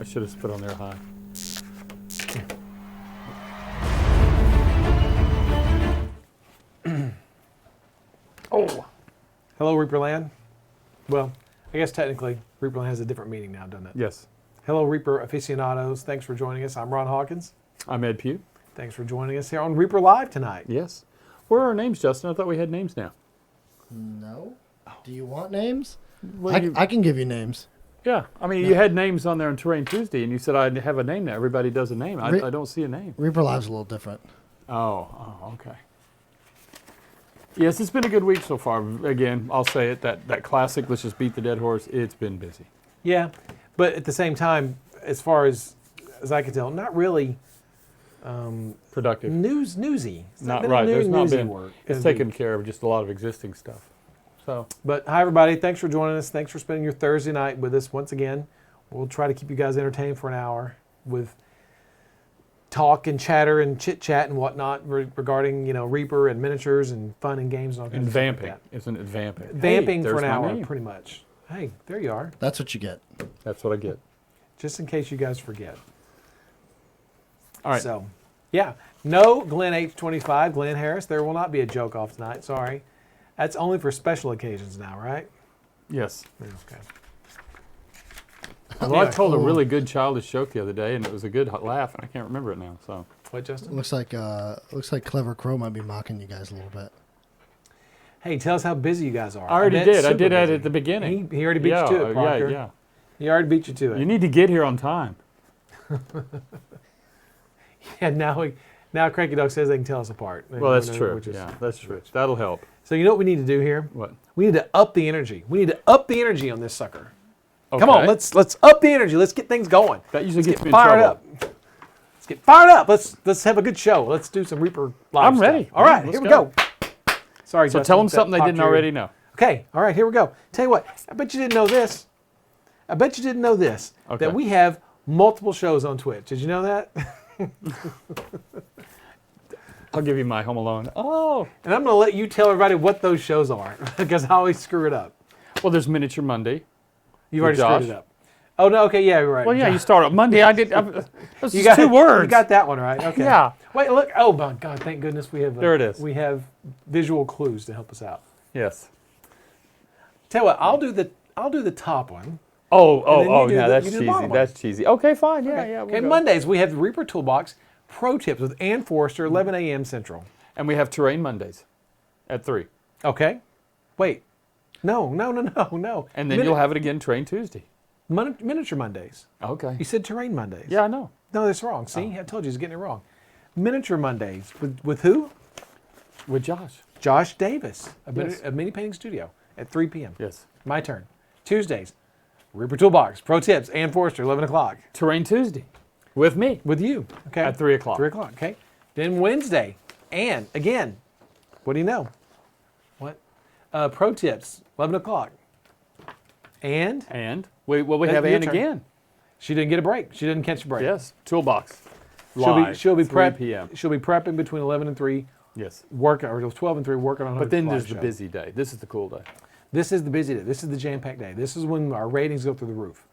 I should have put on there high. Oh. Hello, Reaperland. Well, I guess technically Reaperland has a different meaning now, doesn't it? Yes. Hello, Reaper aficionados. Thanks for joining us. I'm Ron Hawkins. I'm Ed Pugh. Thanks for joining us here on Reaper Live tonight. Yes. Where are our names, Justin? I thought we had names now. No. Do you want names? Well, I can give you names. Yeah. I mean, you had names on there on Terrain Tuesday, and you said I have a name now. Everybody does a name. I don't see a name. Reaper Live's a little different. Oh, okay. Yes, it's been a good week so far. Again, I'll say it, that classic, let's just beat the dead horse, it's been busy. Yeah, but at the same time, as far as I can tell, not really Productive. newsy. It's Not been right. There's not newsy been. work. It's taken care of just a lot of existing stuff. So, But hi, everybody. Thanks for joining us. Thanks for spending your Thursday night with us once again. We'll try to keep you guys entertained for an hour with talk and chatter and chit-chat and whatnot regarding, Reaper and miniatures and fun and games and all kinds and of stuff vamping, like isn't it vamping? that. Vamping Hey, for an there's my hour, name. pretty much. Hey, there you are. That's what you get. That's what I get. Just in case you guys forget. All right. So, yeah. No Glenn H25, Glenn Harris. There will not be a joke off tonight. Sorry. That's only for special occasions now, right? Yes. Okay. Well, I told a really good childish joke the other day, and it was a good laugh, and I can't remember it now. So, What, Justin? Looks like Clever Crow might be mocking you guys a little bit. Hey, tell us how busy you guys are. I already bet did. I super did that busy. at the beginning. He already beat you to it, Parker. Yeah. He already beat you to it. You need to get here on time. Yeah, now Cranky Dog says they can tell us apart. Well, that's true. Which is- Yeah, that's true. That'll help. So you know what we need to do here? What? We need to up the energy. We need to up the energy on this sucker. Okay. Come on, let's up the energy. Let's get things going. That usually gets me in Fired trouble. up. Let's get fired up. Let's have a good show. Let's do some Reaper Live I'm stuff. ready. All right, Let's here we go. go. Sorry, So Justin, tell them that something they popped didn't your- already know. Okay, all right, here we go. Tell you what, I bet you didn't know this. Okay. That we have multiple shows on Twitch. Did you know that? I'll give you my Home Alone. Oh. And I'm going to let you tell everybody what those shows are because I always screw it up. Well, there's Miniature Monday. You've With already screwed it up. Oh, no, okay, yeah, you're right. Well, yeah, you start on Monday. I did. Those You are got 2 words. You got that one right. Okay. Yeah. Wait, look. Oh my God! Thank goodness we have. There it is. We have visual clues to help us out. Yes. Tell you what, I'll do the top one. Oh, then you do yeah, the- that's you do the cheesy. bottom one. That's cheesy. Okay, fine. Yeah, Okay. yeah. Okay. We'll go. Mondays we have the Reaper Toolbox Pro Tips with Ann Forrester, 11 a.m. Central. And we have Terrain Mondays at 3. Okay. Wait. No. And then you'll have it again Terrain Tuesday. Miniature Mondays. Okay. You said Terrain Mondays. Yeah, I know. No, that's wrong. See, I told you he's getting it wrong. Miniature Mondays with who? With Josh. Josh Davis, Yes. a mini painting studio at 3 p.m. Yes. My turn. Tuesdays, Reaper Toolbox, Pro Tips, Ann Forrester, 11 o'clock. Terrain Tuesday. With me. With you. Okay. At 3 o'clock. 3 o'clock, okay. Then Wednesday, and again, what do you know? What? Pro Tips, 11 o'clock. And And we have your Ann turn. again. she didn't get a break. She didn't catch a break. Yes. Toolbox. She'll be 3 p.m. She'll be prepping between 11 and 3, Yes. working, or 12 and 3, working on her But then live there's the show. busy day. This is the cool day. This is the busy day. This is the jam-packed day. This is when our ratings go through the roof.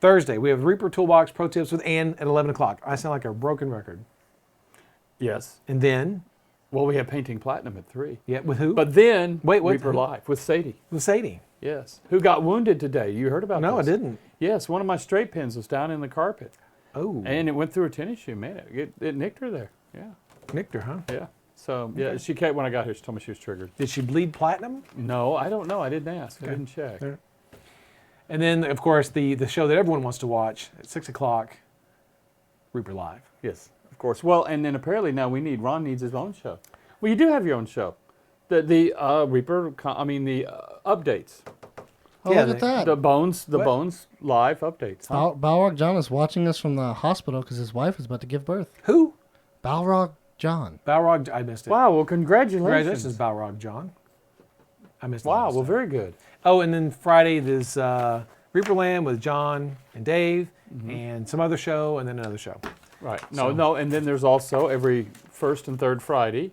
Thursday, we have Reaper Toolbox Pro Tips with Ann at 11 o'clock. I sound like a broken record. Yes. And then, Well, we have Painting Platinum at 3. yeah, with who? But then Wait, what? Reaper Live with Sadie. With Sadie. Yes. Who got wounded today? You heard about No, this? I didn't. Yes, one of my straight pins was down in the carpet. Oh, And it went through her tennis shoe. Man, it nicked her there. Yeah. nicked her, huh? Yeah. So, yeah, she came when I got here. She told me she was triggered. Did she bleed platinum? No, I don't know. I didn't ask. I Okay. didn't check. Yeah. And then, of course, the show that everyone wants to watch at 6 o'clock, Reaper Live. Yes, of course. Well, and then apparently now Ron needs his own show. Well, you do have your own show. The updates. Oh, Yeah, look at that. The Bones What? live updates. Huh? Balrog John is watching us from the hospital because his wife is about to give birth. Who? Balrog John. Balrog, I missed it. Wow, well, congratulations. Congratulations, Balrog John. I missed it. Wow, last well, time. very good. Oh, and then Friday, there's Reaperland with John and Dave, and some other show, and then another show. Right. So- No, and then there's also every first and third Friday,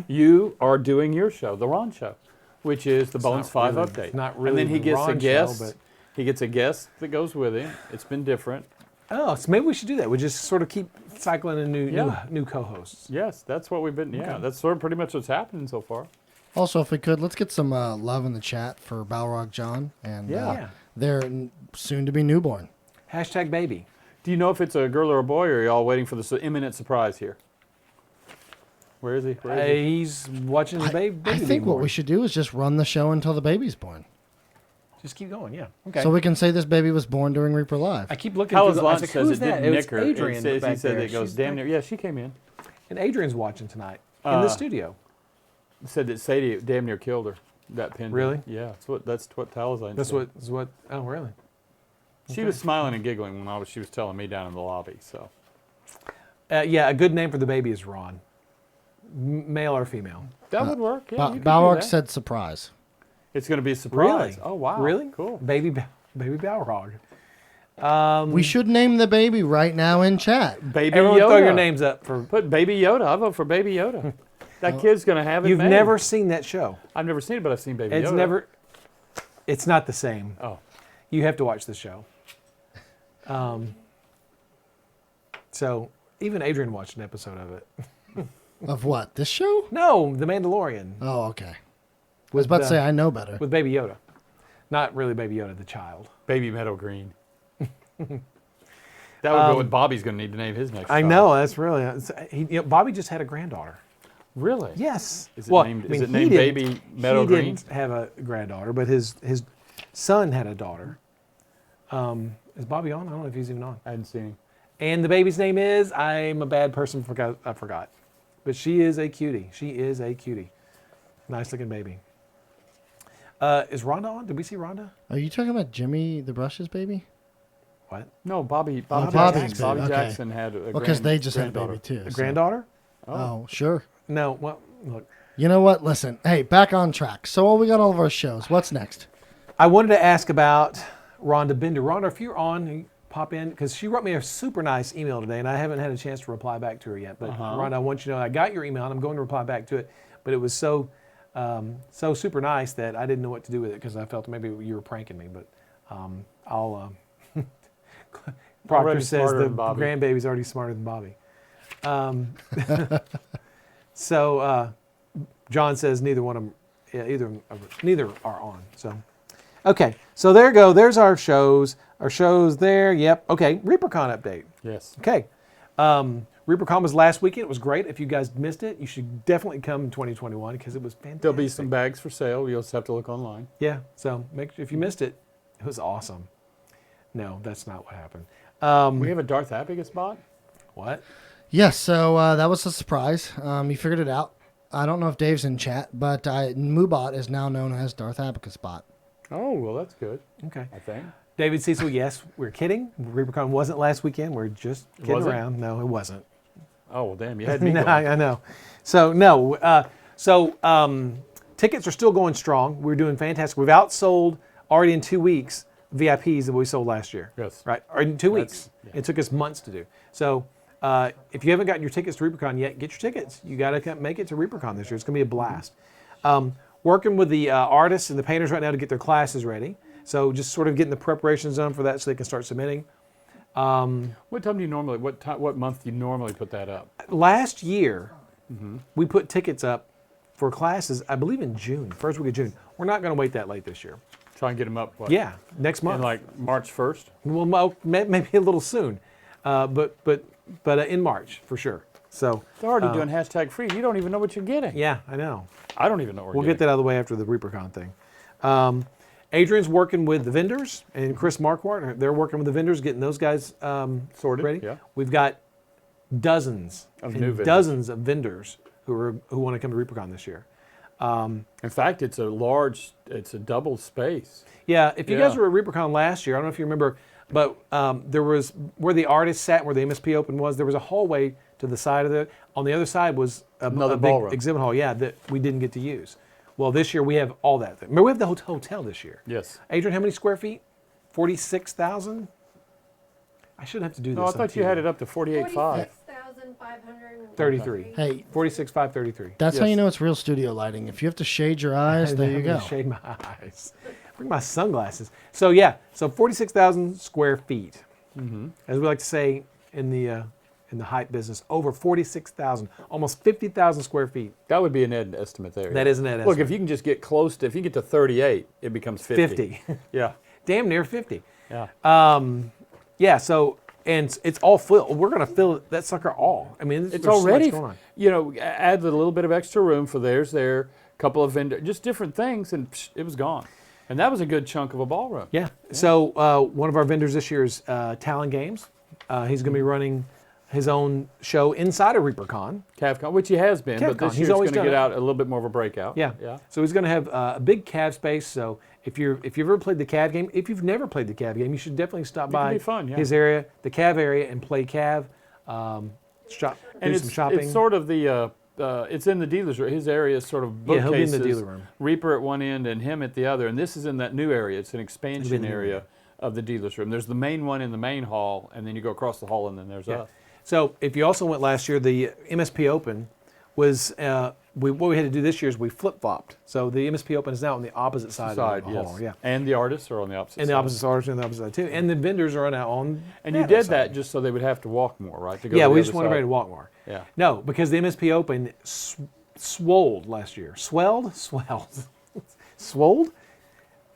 you are doing your show, the Ron Show, which is the Bones 5 update. Not really And then he the gets a Ron guest. show, but He gets a guest that goes with him. It's been different. Oh, so maybe we should do that. We just sort of keep cycling in Yeah. new co-hosts. Yes, that's what we've been. Yeah, Okay. that's sort of pretty much what's happening so far. Also, if we could, let's get some love in the chat for Balrog John and Yeah. their soon-to-be newborn. Hashtag baby. Do you know if it's a girl or a boy, or are y'all waiting for the imminent surprise here? Where is he? Where is he? He's watching the baby. I think what we should do is just run the show until the baby's born. Just keep going. Yeah. Okay. So we can say this baby was born during Reaper Live. I keep looking. How's through the, I lunch was like, says who's it that? didn't It was nick her. Adrian. It says, back he said there. it goes She's damn back- near. Yeah, she came in. And Adrian's watching tonight in the studio. Said that Sadie damn near killed her. That pin. Really? Yeah. That's what Talazine That's said. what. Oh, really? She was smiling and giggling when she was telling me down in the lobby. So Yeah, a good name for the baby is Ron. Male or female? that would work. Yeah, you could do Balrog that. said surprise. It's going to be a surprise. Really? Oh wow. Really? Cool. Baby Balrog. We should name the baby right now in chat. Baby Everyone, Yoda. throw your names up for. Put Baby Yoda. I vote for Baby Yoda. That kid's going to have it. You've made. never seen that show. I've never seen it, but I've seen Baby It's Yoda. never. It's not the same. Oh. You have to watch the show. So even Adrian watched an episode of it. Of what? This show? No, The Mandalorian Oh, okay. I was about to say I know better. with Baby Yoda. Not really Baby Yoda, the child. Baby Meadow Green. That would be what Bobby's going to need to name his next I child. know that's really. Bobby just had a granddaughter. Really? Yes. Is it well, named, I mean, is it he named didn't- Baby Meadow he Green? didn't have a granddaughter, but his son had a daughter. Is Bobby on? I don't know if he's even on. I hadn't seen him. And the baby's name is, I'm a bad person, I forgot. But she is a cutie. She is a cutie. Nice looking baby. Is Rhonda on? Did we see Rhonda? Are you talking about Jimmy the Brush's baby? What? No, Bobby Bobby's Jackson. baby, Bobby okay. Jackson had a Well, because they just had a granddaughter. baby too. The so- granddaughter? Oh, sure. No, well, look. You know what? Listen. Hey, back on track. So we got all of our shows. What's next? I wanted to ask about Rhonda Bender. Rhonda, if you're on, you pop in, because she wrote me a super nice email today, and I haven't had a chance to reply back to her yet. But Rhonda, I want you to know I got your email, and I'm going to reply back to it. But it was so super nice that I didn't know what to do with it, because I felt maybe you were pranking me. But I'll. Proctor Already says smarter the than Bobby. grandbaby's already smarter than Bobby. So John says neither one of them, neither are on. So, okay, so there you go. There's our shows. Our shows there. Yep. Okay. ReaperCon update. Yes. Okay. ReaperCon was last weekend. It was great. If you guys missed it, you should definitely come in 2021 because it was fantastic. There'll be some bags for sale. You'll just have to look online. Yeah. So if you missed it, it was awesome. No, that's not what happened. We have a Darth Abigus bot. What? Yes. So that was a surprise. You figured it out. I don't know if Dave's in chat, but Moobot is now known as Darth Abacus Bot. Oh, well, that's good, Okay. I think. David Cecil, yes, we're kidding. ReaperCon wasn't last weekend. We're just kidding wasn't? around. No, it wasn't. Oh, well, damn, you had me No, going. I know. So, no. Tickets are still going strong. We're doing fantastic. We've outsold already in 2 weeks VIPs that we sold last year. Yes. Right? Or in 2 weeks. That's- yeah. It took us months to do. So, if you haven't gotten your tickets to ReaperCon yet, get your tickets. You got to make it to ReaperCon this year. It's going to be a blast. Working with the artists and the painters right now to get their classes ready. So just sort of getting the preparations done for that so they can start submitting. What time do you normally, what month do you normally put that up? Last year, we put tickets up for classes, I believe in June, first week of June. We're not going to wait that late this year. Try and get them up, what? Yeah, next month. In like March 1st? Well, maybe a little soon, but in March for sure. So They're already doing hashtag free. You don't even know what you're getting. yeah, I know. I don't even know what We'll we're get that out of the way after the ReaperCon thing. Adrian's working with the vendors, and Chris Marquardt, they're working with the vendors, getting those guys Sorted, ready. yeah. We've got dozens Of and new vendors. dozens of vendors who want to come to ReaperCon this year. In fact, it's a double space. Yeah, if you Yeah. guys were at ReaperCon last year, I don't know if you remember, but there was where the artists sat, where the MSP Open was. There was a hallway to the side of it. On the other side was Another a big ballroom. exhibit hall. Yeah, that we didn't get to use. Well, this year we have all that. Remember, we have the hotel this year. Yes. Adrian, how many square feet? 46,000. I shouldn't have to do this. No, I on thought you TV. had it up to 48.5. 33. Hey, 46,533. that's how Yes. you know it's real studio lighting. If you have to shade your eyes, there you I'm go. gonna shade my eyes. Bring my sunglasses. So yeah, so 46,000 square feet. As we like to say in the hype business, over 46,000, almost 50,000 square feet. That would be an Ed estimate there. That is an Ed Look, estimate. if you can just get close to, if you get to 38, it becomes 50. 50. Yeah. Damn near 50. Yeah. Yeah, so, and it's all filled. We're going to fill that sucker all. I mean, It's there's so much already, going on. you know, add a little bit of extra room for there, couple of vendors, just different things, and psh, it was gone. And that was a good chunk of a ballroom. Yeah. So one of our vendors this year is Talon Games. He's going to be running his own show inside of ReaperCon. CavCon, which he has been, but CavCon, this he's year's always going to done get it. out a little bit more of a breakout. Yeah. Yeah. So he's going to have a big Cav space. So if you've ever played the Cav game, if you've never played the Cav game, you should definitely stop by be fun, yeah. his area, the Cav area, and play Cav. Shop, And do some shopping. it's sort of the, it's in the dealer's room. His area is sort of Yeah, bookcases. he'll be in the dealer room. Reaper at one end and him at the other. And this is in that new area. It's an in expansion the new area of the dealer's room. There's the main one in the main hall, and then you go across the hall, and then there's us. So if you also went last year, the MSP Open was what we had to do this year is we flip flopped. So the MSP Open is now on the opposite side of the hall. Yes. Yeah. And the artists are on the opposite And side. the opposite side and the opposite side too. And the vendors are now on. And that you did side. that just so they would have to walk more, right? To go Yeah, to the we other just wanted side. everybody to walk more. Yeah. No, because the MSP Open swolled last year. Swelled? Swelled. Swolled?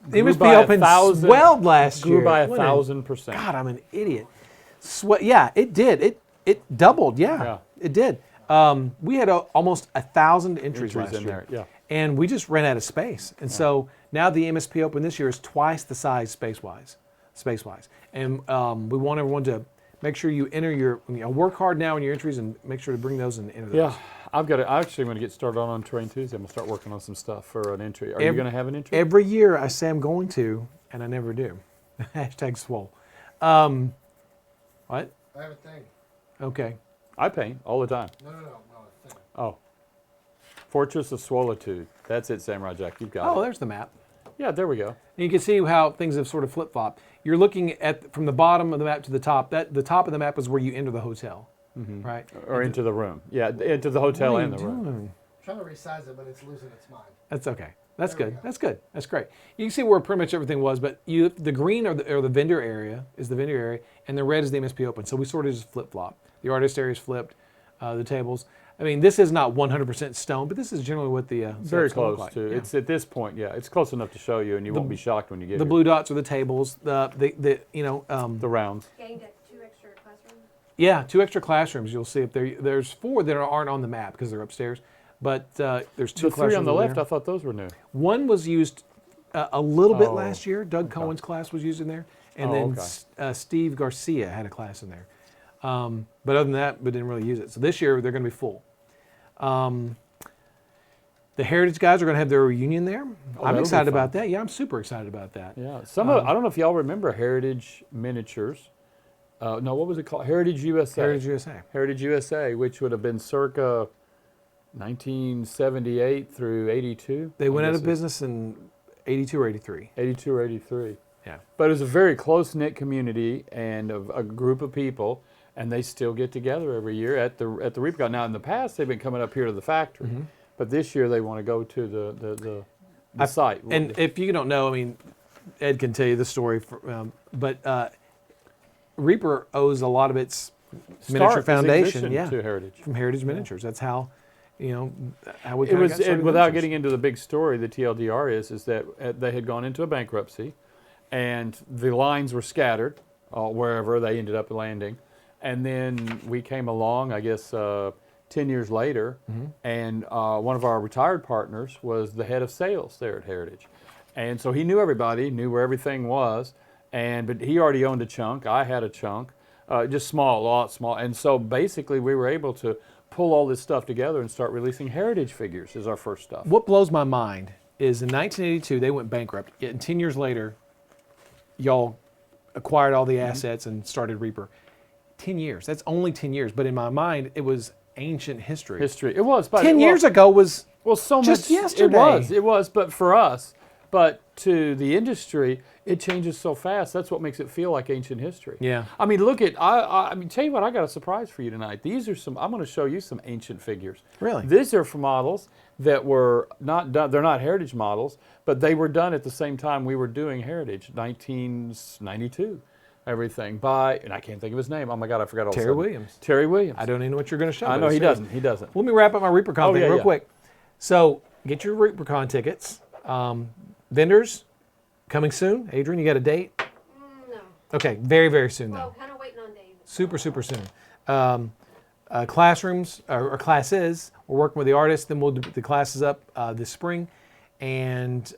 The Grew MSP by Open 1,000 swelled last year. Grew by What a- 1,000%. God, I'm an idiot. Yeah, it did. It doubled. Yeah, Yeah. it did. We had almost 1,000 entries last in year. there, yeah. And we just ran out of space. And so now the MSP Open this year is twice the size space-wise. And we want everyone to make sure you enter work hard now in your entries and make sure to bring those and enter those. Yeah. I actually want to get started on Terrain Tuesday. I'm going to start working on some stuff for an entry. Are you going to have an entry? Every year I say I'm going to, and I never do. Hashtag swole. What? I have a thing. Okay. I paint all the time. No, a thing. Oh. Fortress of Swolitude. That's it, Samurai Jack. You've got it. Oh, there's the map. Yeah, there we go. And you can see how things have sort of flip-flopped. You're looking at from the bottom of the map to the top. The top of the map is where you enter the hotel, right? Or into the room. Yeah, into the hotel What are and you the room. doing? I'm trying to resize it, but it's losing its mind. That's okay. That's There we good. go. That's good. That's great. You can see where pretty much everything was, but the green or the vendor area is the vendor area, and the red is the MSP Open. So we sort of just flip-flop. The artist area is flipped. The tables. I mean, this is not 100% stone, but this is generally what the Very setups look close like. to. Yeah. It's at this point, yeah. It's close enough to show you, and you won't be shocked when you get The here. blue dots are the tables. The rounds. Gained at 2 extra classrooms. Yeah, 2 extra classrooms. You'll see up there. There's 4 that aren't on the map because they're upstairs, but there's 2 The classrooms 3 on the over left, there. I thought those were new. One was used a little bit Oh, last year. Doug Cohen's class was used in there, and Oh, then okay. Steve Garcia had a class in there. But other than that, we didn't really use it. So this year they're going to be full. The Heritage guys are going to have their reunion there. I'm that'll be excited fun. about that. Yeah, I'm super excited about that. Yeah. I don't know if y'all remember Heritage Miniatures. No, what was it called? Heritage USA. Heritage USA. Heritage USA, which would have been circa 1978 through 82. They I went out guess of business in 82 or 83. 82 or 83. Yeah. But it was a very close-knit community and of a group of people, and they still get together every year at the ReaperCon. Now, in the past, they've been coming up here to the factory, but this year they want to go to the site. And if you don't know, I mean, Ed can tell you the story, but Reaper owes a lot of its miniature Start, foundation, exhibition to Heritage. from Heritage Miniatures. That's how, how we It kinda was, got started and in without miniatures. getting into the big story, the TLDR is that they had gone into a bankruptcy, and the lines were scattered wherever they ended up landing, and then we came along, I guess, 10 years later, and one of our retired partners was the head of sales there at Heritage, and so he knew everybody, knew where everything was, but he already owned a chunk. I had a chunk, just a lot small, and so basically we were able to pull all this stuff together and start releasing Heritage figures as our first stuff. What blows my mind is in 1982 they went bankrupt. Yet 10 years later, y'all acquired all the assets and started Reaper. 10 years. That's only 10 years. But in my mind, it was ancient history. It was, but 10 years ago was so just much. yesterday. It was, but for us, but to the industry, it changes so fast. That's what makes it feel like ancient history. Yeah. I mean, look at, I mean, tell you what, I got a surprise for you tonight. These are I'm going to show you some ancient figures. Really? These are for models that were not done, they're not Heritage models, but they were done at the same time we were doing Heritage, 1992. everything by, and I can't think of his name. Oh my God, I forgot all Terry Williams. Terry Williams. I don't even know what you're going to show. I but know it's he serious. doesn't. He doesn't. Let me wrap up my ReaperCon thing real yeah. quick. So get your ReaperCon tickets. Vendors coming soon. Adrian, you got a date? No. Okay, very, very soon though. Well, kind of waiting on Dave. Super, super soon. Classrooms or classes. We're working with the artists. Then we'll do the classes up this spring, and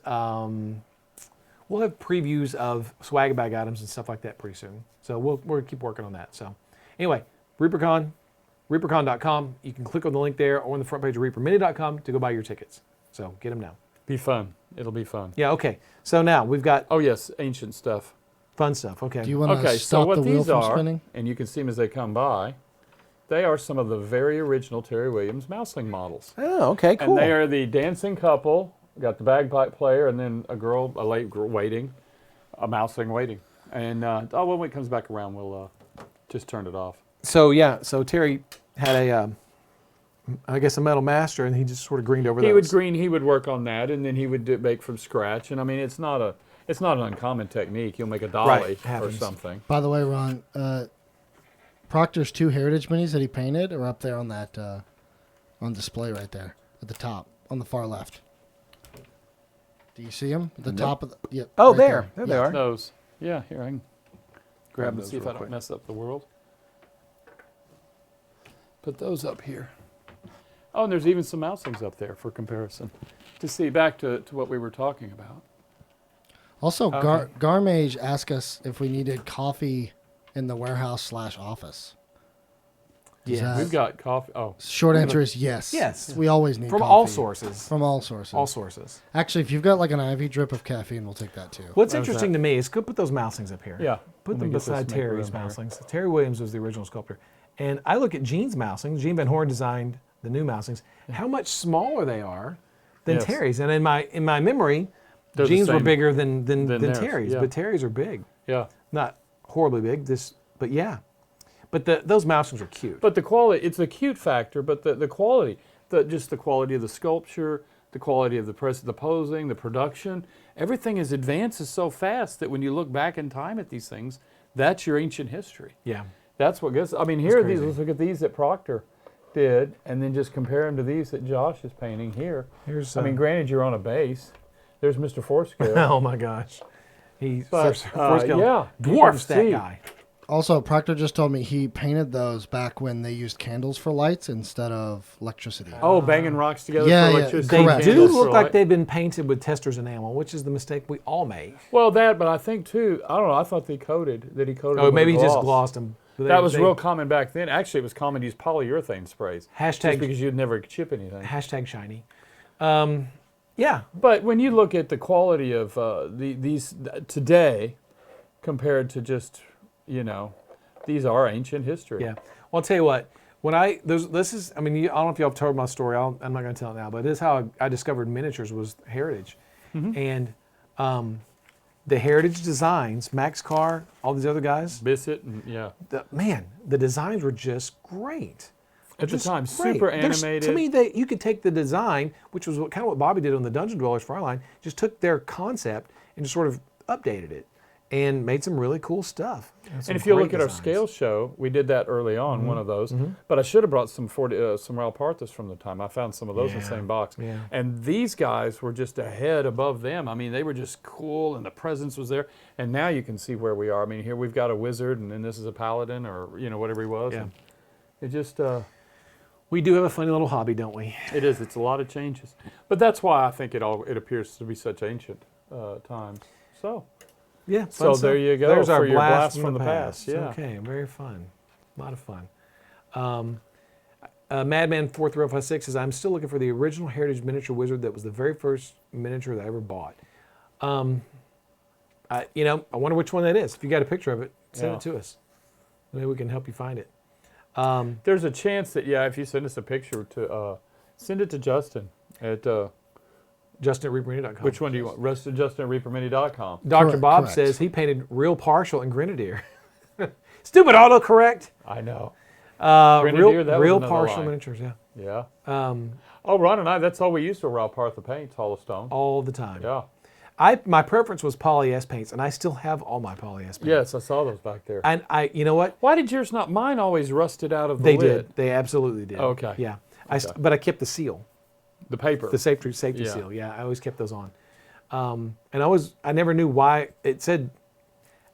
we'll have previews of swag bag items and stuff like that pretty soon. So we'll keep working on that. So anyway, ReaperCon, reapercon.com. You can click on the link there or on the front page of reapermini.com to go buy your tickets. So get them now. Be fun. It'll be fun. Yeah. Okay. So now we've got Oh yes, ancient stuff. fun stuff. Okay. Do you want to Okay, so stop what the wheel these from are, spinning? and you can see them as they come by, they are some of the very original Terry Williams mouseling models. Oh, okay. Cool. And they are the dancing couple, got the bagpipe player, and then a late girl waiting, a mouseling waiting. And when it comes back around, we'll just turn it off. So yeah. So Terry had a. I guess a metal master, and he just sort of greened over those. He would work on that, and then he would make from scratch. And I mean, it's not an uncommon technique. He'll make a dolly Right, or happens. something. By the way, Ron, Proctor's 2 heritage minis that he painted are up there on that on display right there at the top on the far left. Do you see them? At the top of the yep. Oh, right there they Yeah, are. those. Yeah, here I can grab them and those see if real I don't quick. mess up the world. Put those up here. Oh, and there's even some mouselings up there for comparison. To see, back to what we were talking about. Also, Okay. Garmage asked us if we needed coffee in the warehouse/office. Is Yeah. that- We've got coffee. Oh, Short answer is yes. Yes. We always need From coffee. all sources. From all sources. All sources. Actually, if you've got like an IV drip of caffeine, we'll take that too. What's How's interesting that? to me is go put those mouselings up here. yeah. Put Let them me get this beside to make Terry's room here. mouselings. Terry Williams was the original sculptor. And I look at Gene's mouselings. Gene Van Horn designed the new mouselings. How much smaller they are than Yes. Terry's. And in my memory, They're the Gene's were same bigger than theirs, Terry's. yeah. But Terry's are big. Yeah. Not horribly big, but yeah. But those mouselings are cute. But the quality, it's the cute factor, but the quality, just the quality of the sculpture, the quality of the posing, the production, everything is advances so fast that when you look back in time at these things, that's your ancient history. yeah. That's what gets, I mean, here are these, crazy. let's look at these that Proctor did, and then just compare them to these that Josh is painting here. Here's I mean, granted, you're on a base. There's Mr. Foursquare. oh my gosh. He But, Forscale yeah, you dwarfs can that see. guy. Also, Proctor just told me he painted those back when they used candles for lights instead of electricity. Oh, banging rocks together Yeah, for yeah, electricity. They Correct. do candles look for like light. they've been painted with tester's enamel, which is the mistake we all make. Well, that, but I think too, I don't know, I thought he coated Oh, them maybe with he just gloss. glossed them. But That was real common back then. Actually, it was common to use polyurethane sprays. Just Hashtag because you'd never chip anything. hashtag shiny. Yeah. But when you look at the quality of these today compared to just, these are ancient history. Yeah. Well, I'll tell you what. When I this is I mean I don't know if y'all have told my story. I'm not going to tell it now. But this is how I discovered miniatures was Heritage, and the Heritage designs, Max Carr, all these other guys. Bissett, and yeah. The designs were just great. At the Just time, great. super There's- animated. To me, you could take the design, which was kind of what Bobby did on the Dungeon Dwellers for our line, just took their concept and just sort of updated it and made some really cool stuff. And if you look at our scale show, we did that early on, one of those. But I should have brought some Raul Parthas from the time. I found some of those in the Yeah, same box. yeah. And these guys were just a head above them. I mean, they were just cool, and the presence was there. And now you can see where we are. I mean, here we've got a wizard, and then this is a paladin, or whatever he was. Yeah. And it just We do have a funny little hobby, don't we? it is. It's a lot of changes. But that's why I think it appears to be such ancient times. So. Yeah. So fun there stuff. you go There's our for your blast blast from the past, yeah. Okay, very fun. A lot of fun. Madman 4356 says, I'm still looking for the original Heritage miniature wizard that was the very first miniature that I ever bought. I wonder which one that is. If you got a picture of it, send Yeah. it to us. Maybe we can help you find it. There's a chance that, if you send us a picture to, send it to Justin at, Justin at reapermini.com. which one do you want? Justin at reapermini.com. Dr. Correct, Bob correct. says he painted real partial and grenadier. Stupid autocorrect. I know. Real Grenadier, that was another partial line. miniatures, yeah. Yeah. Oh, Ron and I, that's all we used for Raul Partha paints, Hall of Stone. All the time. Yeah. My preference was Poly S paints, and I still have all my Poly S paints. Yes, I saw those back there. And you know what? Why did yours not? Mine always rusted out of the They lid. did. They absolutely did. Okay. Yeah. Okay. But I kept the seal, The paper. the safety Yeah. seal. Yeah, I always kept those on. And I never knew why it said.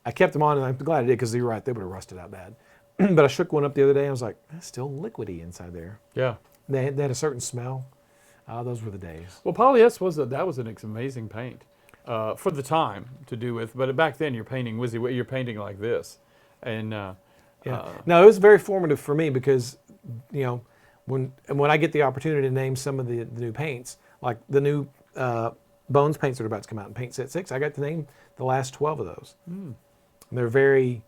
I kept them on, and I'm glad I did because you're right. They would have rusted out bad. But I shook one up the other day. And I was like, that's still liquidy inside there. Yeah. They had a certain smell. Those were the days. Well, Poly S was an amazing paint for the time to do with. But back then, you're painting you're painting like this, and Yeah. No, it was very formative for me because, when I get the opportunity to name some of the new paints, like the new Bones paints that are about to come out in Paint Set 6, I got to name the last 12 of those. And they're very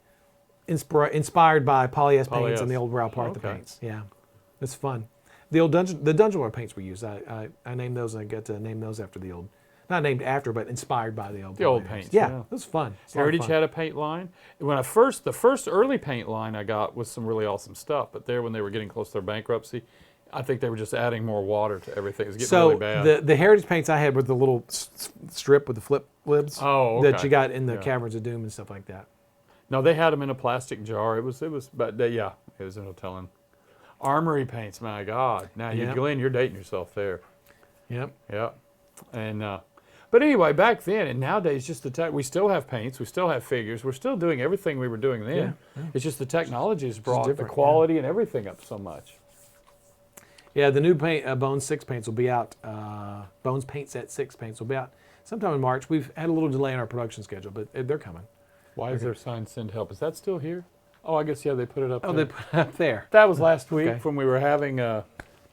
inspired by Poly S Poly paints S. and the old Raupartha Okay. paints. Yeah, it's fun. The old Dungeon Lord paints we used, I named those, and I got to name those after the old, not named after, but inspired by the old. The old paints, Yeah, yeah. it was fun. It's a lot of Heritage fun. had a paint line. When the first early paint line I got was some really awesome stuff. But when they were getting close to their bankruptcy, I think they were just adding more water to everything. It was getting really bad. the Heritage paints I had were the little strip with the flip lids Oh, that okay. you got in the Yeah. Caverns of Doom and stuff like that. No, they had them in a plastic jar. It was, but yeah, it was no telling. Armory paints, my God. Now, Yep. Glenn, you're dating yourself there. Yep. Yeah. And, but anyway, back then and nowadays, just we still have paints, we still have figures, we're still doing everything we were doing then. Yeah. It's just the technology has brought the different, quality and everything up so much. Yeah, the new Bones 6 paints will be out. Bones Paint Set 6 paints will be out sometime in March. We've had a little delay in our production schedule, but they're coming. Why is there a sign send help? Is that still here? Oh, I guess, yeah, they put it up Oh, there. they put it up there. That was last week Okay. when we were having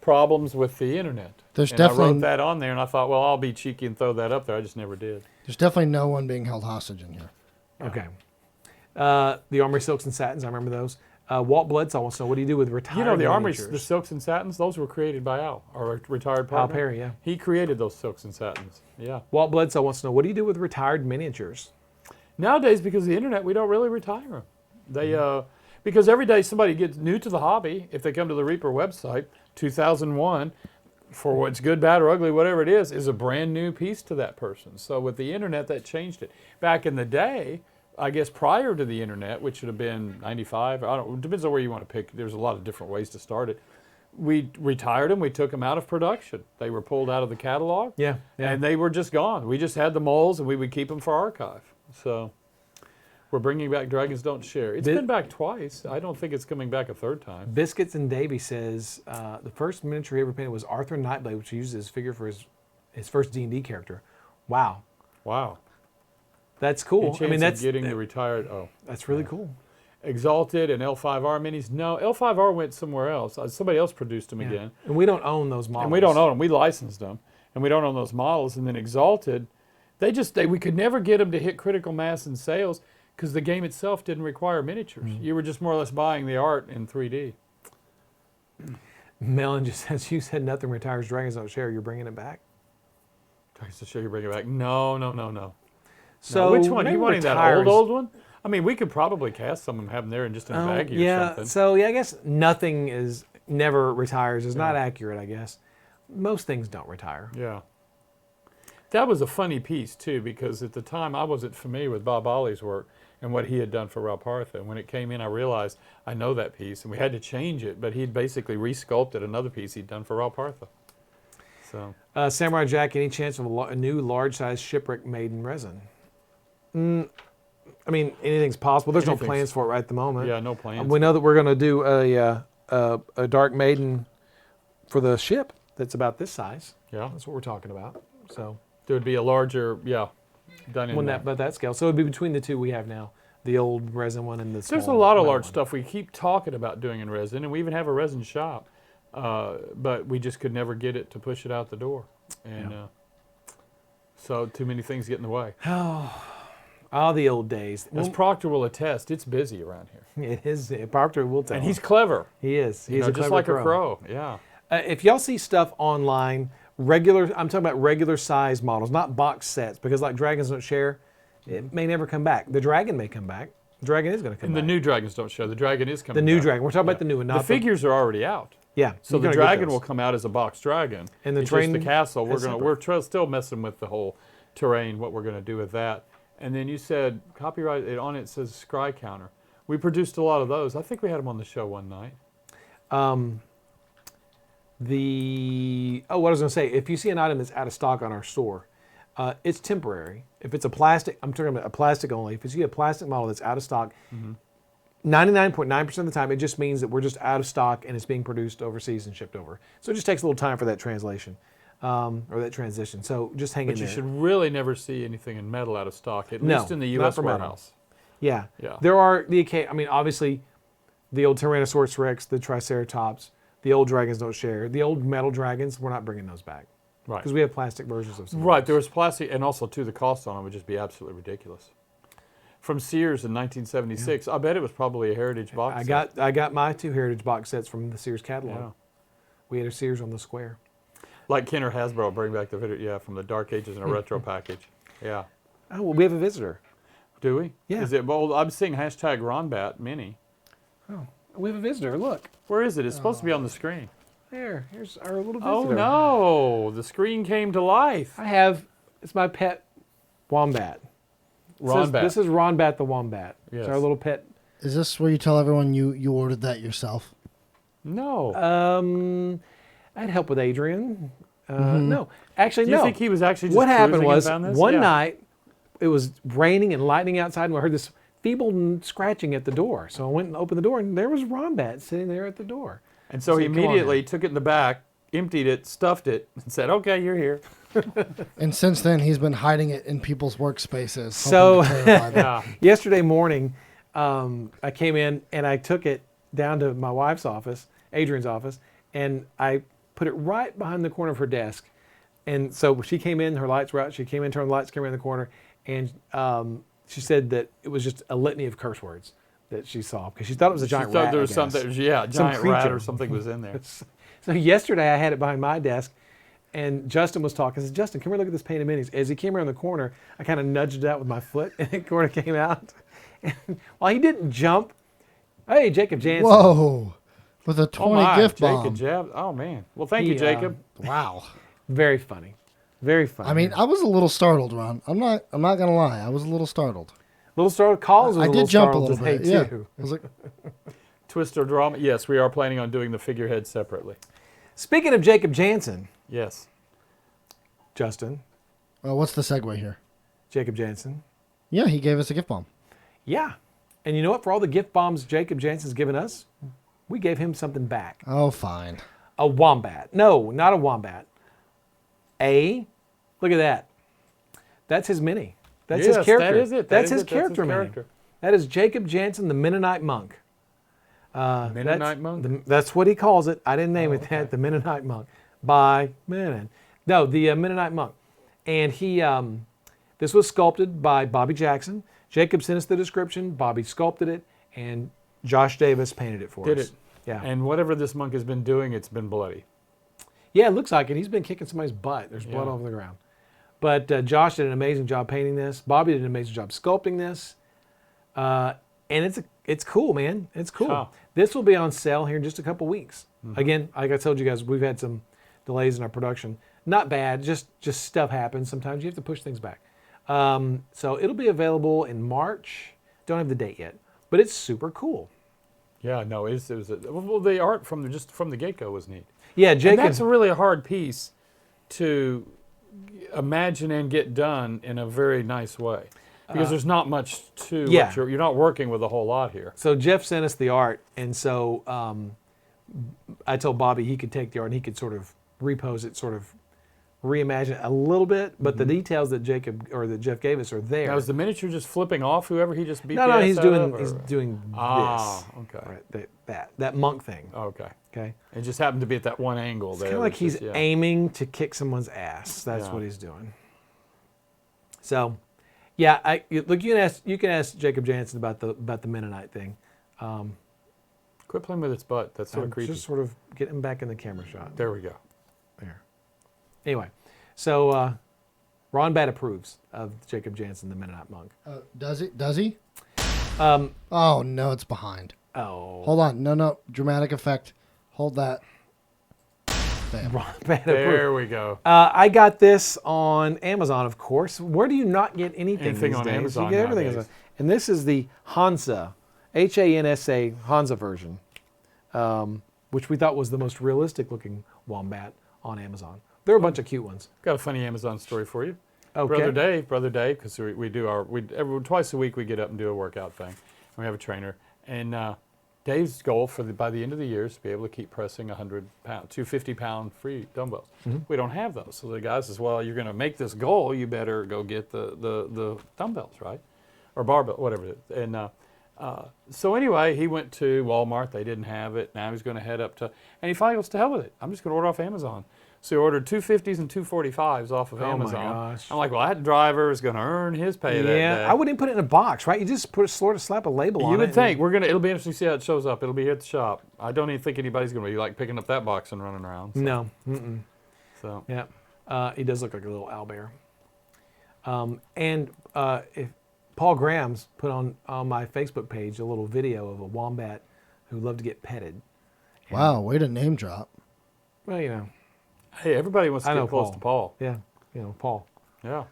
problems with the internet. There's and I definitely- wrote that on there, and I thought, well, I'll be cheeky and throw that up there. I just never did. There's definitely no one being held hostage in here. Okay. The Armory Silks and Satins, I remember those. Walt Bledsoe wants to know, what do you do with retired You know, the Armory, miniatures? the silks and satins, those were created by Al, our retired partner. Al Perry, yeah. He created those silks and satins. Yeah. Walt Bledsoe wants to know, what do you do with retired miniatures? Nowadays, because of the internet, we don't really retire them. They, because every day somebody gets new to the hobby, if they come to the Reaper website, 2001, for what's good, bad, or ugly, whatever it is a brand new piece to that person. So with the internet, that changed it. Back in the day, I guess prior to the internet, which would have been 95, it depends on where you want to pick. There's a lot of different ways to start it. We retired them. We took them out of production. They were pulled out of the catalog. Yeah. And they were just gone. We just had the molds, and we would keep them for archive. So we're bringing back Dragons Don't Share. It's been back twice. I don't think it's coming back a third time. Biscuits and Davy says, the first miniature he ever painted was Arthur Nightblade, which he used as figure for his first D&D character. Wow. Wow. That's cool. Any chance that's of getting the retired. that's really cool. Exalted and L5R minis. No, L5R went somewhere else. Somebody else produced them Yeah. again. And we don't own those models. And we don't own them. We licensed them. And we don't own those models. And then Exalted, we could never get them to hit critical mass in sales because the game itself didn't require miniatures. You were just more or less buying the art in 3D. Melon just says, you said nothing retires Dragons Don't Share. You're bringing it back? Dragons Don't Share, you bring it back. No. So which one? maybe You wanting that retires- old one? I mean, we could probably cast some and have them there and just in a baggie or yeah. something. So I guess nothing is never retires is not accurate. I guess most things don't retire. Yeah. That was a funny piece, too, because at the time I wasn't familiar with Bob Ollie's work and what he had done for Raupartha. And when it came in, I realized I know that piece, and we had to change it, but he'd basically resculpted another piece he'd done for Raupartha. So, Samurai Jack, any chance of a new large-size shipwreck made in resin? I mean, anything's possible. There's no Anything's- plans for it right at the moment. yeah, no plans. We know that we're going to do a Dark Maiden for the ship that's about this size. Yeah. That's what we're talking about. So There would be a larger, done in when that scale. So it'd be between the two we have now, the old resin one and the small. There's a lot of metal large one. stuff we keep talking about doing in resin, and we even have a resin shop, but we just could never get it to push it out the door. And so too many things get in the way. Oh, the old days. As Proctor will attest, it's busy around here. It is. Proctor will tell. And he's clever. He is. He's You know, a just clever like crow. a crow. Yeah. If y'all see stuff online, I'm talking about regular size models, not box sets, because like Dragons Don't Share, it may never come back. The dragon may come back. The dragon is going to come And back. the new dragons don't show. The dragon is coming. The new back. dragon. We're talking about the new one, The not figures are already out. Yeah. So you're the gonna get dragon those. will come out as a box dragon. And the It's train just the castle. is We're still messing with the whole terrain, what we're going to do with that. And then you said copyright, on it says scry counter. We produced a lot of those. I think we had them on the show one night. What I was going to say, if you see an item that's out of stock on our store, it's temporary. If it's a plastic, I'm talking about a plastic only. If you see a plastic model that's out of stock, 99.9% of the time, it just means that we're just out of stock and it's being produced overseas and shipped over. So it just takes a little time for that translation or that transition. So just hang in But you there. should really never see anything in metal out of stock, at least in the not U.S. for metal. warehouse. Yeah. Yeah. There are obviously, the old Tyrannosaurus Rex, the Triceratops, the old dragons don't share. The old metal dragons, we're not bringing those back. Right. Because we have plastic versions of some. Right, there was plastic, and also, too, the cost on it would just be absolutely ridiculous. From Sears in 1976, I bet it was probably a Heritage box set. I got my 2 Heritage box sets from the Sears catalog. Yeah. We had a Sears on the square. Like Kenner Hasbro, bring back the video, from the Dark Ages in a retro package. Yeah. Oh, well, we have a visitor. Do we? Yeah. Is it, well, I'm seeing hashtag Ronbat Mini. Oh, we have a visitor. Look. Where is it? It's supposed to be on the screen. Here's our little visitor. Oh, no. The screen came to life. It's my pet wombat. Ronbat. This is Ronbat the wombat. Yes. It's our little pet. Is this where you tell everyone you ordered that yourself? No. I'd help with Adrian. No, actually, Do you no. think he was actually just What happened cruising and was found this? one Yeah. night it was raining and lightning outside, and we heard this feeble scratching at the door. So I went and opened the door, and there was Ronbat sitting there at the door. And so he Said, "Come on, immediately man." took it in the back, emptied it, stuffed it, and said, "Okay, you're here." And since then, he's been hiding it in people's workspaces. So- hoping to terrify them. Yeah. Yesterday morning, I came in and I took it down to my wife's office, Adrian's office, and I put it right behind the corner of her desk. And so she came in, her lights were out. She came in, turned the lights, came in the corner, and she said that it was just a litany of curse words that she saw because she thought it was a giant She thought rat. there I was guess. something, yeah, a Some giant rat creature. or something was in there. So yesterday I had it behind my desk, and Justin was talking. I said, "Justin, come here, look at this painted minis." As he came around the corner, I kind of nudged it out with my foot, and the corner came out. And while he didn't jump, hey, Jacob Jansen. Whoa. With a 20 Oh my, gift Jacob bomb. Jab. Oh man. Well, thank you, He, Jacob. Wow. Very funny. Very funny. I mean, I was a little startled, Ron. I'm not gonna lie. I was a little startled. little startled. Collins was I a little did jump a startled little today, bit. Yeah. too. I was like, Twister drama. Yes, we are planning on doing the figurehead separately. Speaking of Jacob Jansen, Yes. Justin, what's the segue here? Jacob Jansen. Yeah, he gave us a gift bomb. Yeah. And you know what? For all the gift bombs Jacob Jansen's given us, we gave him something back. Oh, fine. A wombat. No, not a wombat. Look at that. That's his mini. That's his Yes, character. that is it. That's That his is it. That's his character mini. character. That is Jacob Jansen, the Mennonite monk. Mennonite monk? That's what he calls it. I didn't name it that. The Mennonite monk. By Menon. No, the Mennonite monk. And he, this was sculpted by Bobby Jackson. Jacob sent us the description. Bobby sculpted it, and Josh Davis painted it for Did us. it. Yeah. And whatever this monk has been doing, it's been bloody. Yeah, it looks like it. He's been kicking somebody's butt. There's blood Yeah. all over the ground. But Josh did an amazing job painting this. Bobby did an amazing job sculpting this. And it's cool, man. It's cool. Huh. This will be on sale here in just a couple weeks. Again, like I told you guys, we've had some delays in our production. Not bad, just stuff happens. Sometimes you have to push things back. So it'll be available in March. Don't have the date yet, but it's super cool. Yeah, no, it was well, the art from the get-go was neat. Yeah, And Jacob. that's a really hard piece to imagine and get done in a very nice way. Because there's not much to yeah. what you're not working with a whole lot here. So Jeff sent us the art, and so I told Bobby he could take the art and he could sort of repose it, sort of reimagine it a little bit, but the details that Jeff gave us are there. Now, is the miniature just flipping off whoever he just beat no, the he's ass doing out of, he's or- doing Ah, this. okay. Right, that monk thing. Okay. Okay, It just happened to be at that one angle it's there. kind of like that's he's just- yeah. aiming to kick someone's ass. That's Yeah. what he's doing. So, yeah, you can ask Jacob Jansen about the Mennonite thing. Quit playing with its butt. That's sort I'm of creepy. just sort of getting him back in the camera shot. There we go. There. Anyway, so Ron Bat approves of Jacob Jansen, the Mennonite monk. Does he? Does he? Um, Oh, no, it's behind. oh. Hold on. No. Dramatic effect. Hold that. Bam. Bad There we go. I got this on Amazon, of course. Where do you not get anything Anything these on days? Amazon You get everything. nowadays. And this is the Hansa, Hansa, Hansa version, which we thought was the most realistic looking wombat on Amazon. There are a bunch of cute ones. Got a funny Amazon story for you. Okay. Brother Dave, because we do twice a week we get up and do a workout thing. And we have a trainer, and Dave's goal by the end of the year is to be able to keep pressing 250-pound free dumbbells. We don't have those, so the guy says, "Well, you're going to make this goal. You better go get the dumbbells, right, or barbell, whatever it is." And so anyway, he went to Walmart. They didn't have it. Now he's going to head up to, and he finally goes, "To hell with it. I'm just going to order off Amazon." So he ordered 250s and 245s off of Amazon. Oh my gosh. I'm like, well, that driver is going to earn his pay that day. I wouldn't even put it in a box, right? You just slap a label on it. You would think it'll be interesting to see how it shows up. It'll be here at the shop. I don't even think anybody's going to be like picking up that box and running around. So. No. Mm-mm. So Yeah. He does look like a little owlbear. If Paul Graham's put on my Facebook page a little video of a wombat who loved to get petted. Wow, way to name drop. Well, you know. hey, everybody wants to I know get close Paul. to Paul. Yeah. You know, Paul. Yeah.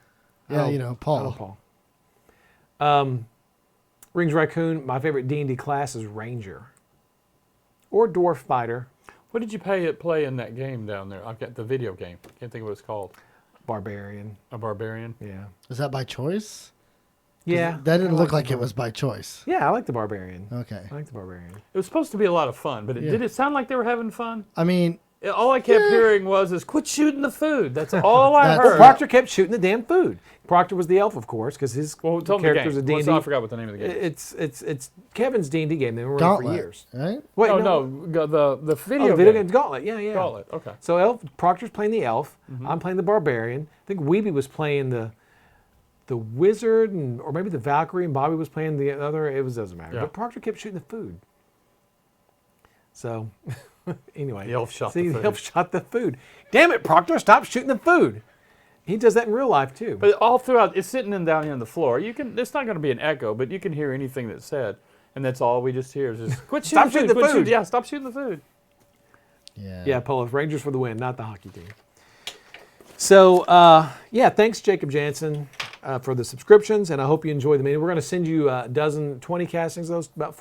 Yeah, Oh, you know, I know Paul. Paul. Rings Raccoon, my favorite D&D class is Ranger. Or Dwarf Fighter. What did you play in that game down there? I've got the video game. Can't think of what it's called. Barbarian. A barbarian. Yeah. Is that by choice? 'Cause Yeah. That didn't look like it was by choice. Yeah, I like the Barbarian. Okay. I like the Barbarian. It was supposed to be a lot of fun, but Yeah. did it sound like they were having fun? I mean, All I kept hearing was, "Quit shooting the food." That's all I That's- heard. Proctor kept shooting the damn food. Proctor was the elf, of course, because his Well, tell me the character's game. a D&D. I forgot what the name of the game is. It's Kevin's D&D game. They were running for Gauntlet, years. right? Wait, No, the Oh, video the video game. game's Gauntlet. Yeah. Gauntlet. Okay. So Proctor's playing the elf. I'm playing the barbarian. I think Weeby was playing the wizard, or maybe the Valkyrie, and Bobby was playing the other. Doesn't matter. Yeah. But Proctor kept shooting the food. So anyway, The elf shot see, the food. elf shot the food. Damn it, Proctor! Stop shooting the food. He does that in real life too. But all throughout, it's sitting down here on the floor. It's not going to be an echo, but you can hear anything that's said, and that's all we just hear is just, "Quit shooting Stop shooting the quit food." Yeah, stop shooting the food. Yeah. Yeah, Polish Rangers for the win, not the hockey team. So, thanks, Jacob Jansen, for the subscriptions, and I hope you enjoy the meeting. We're going to send you a dozen, 20 castings, about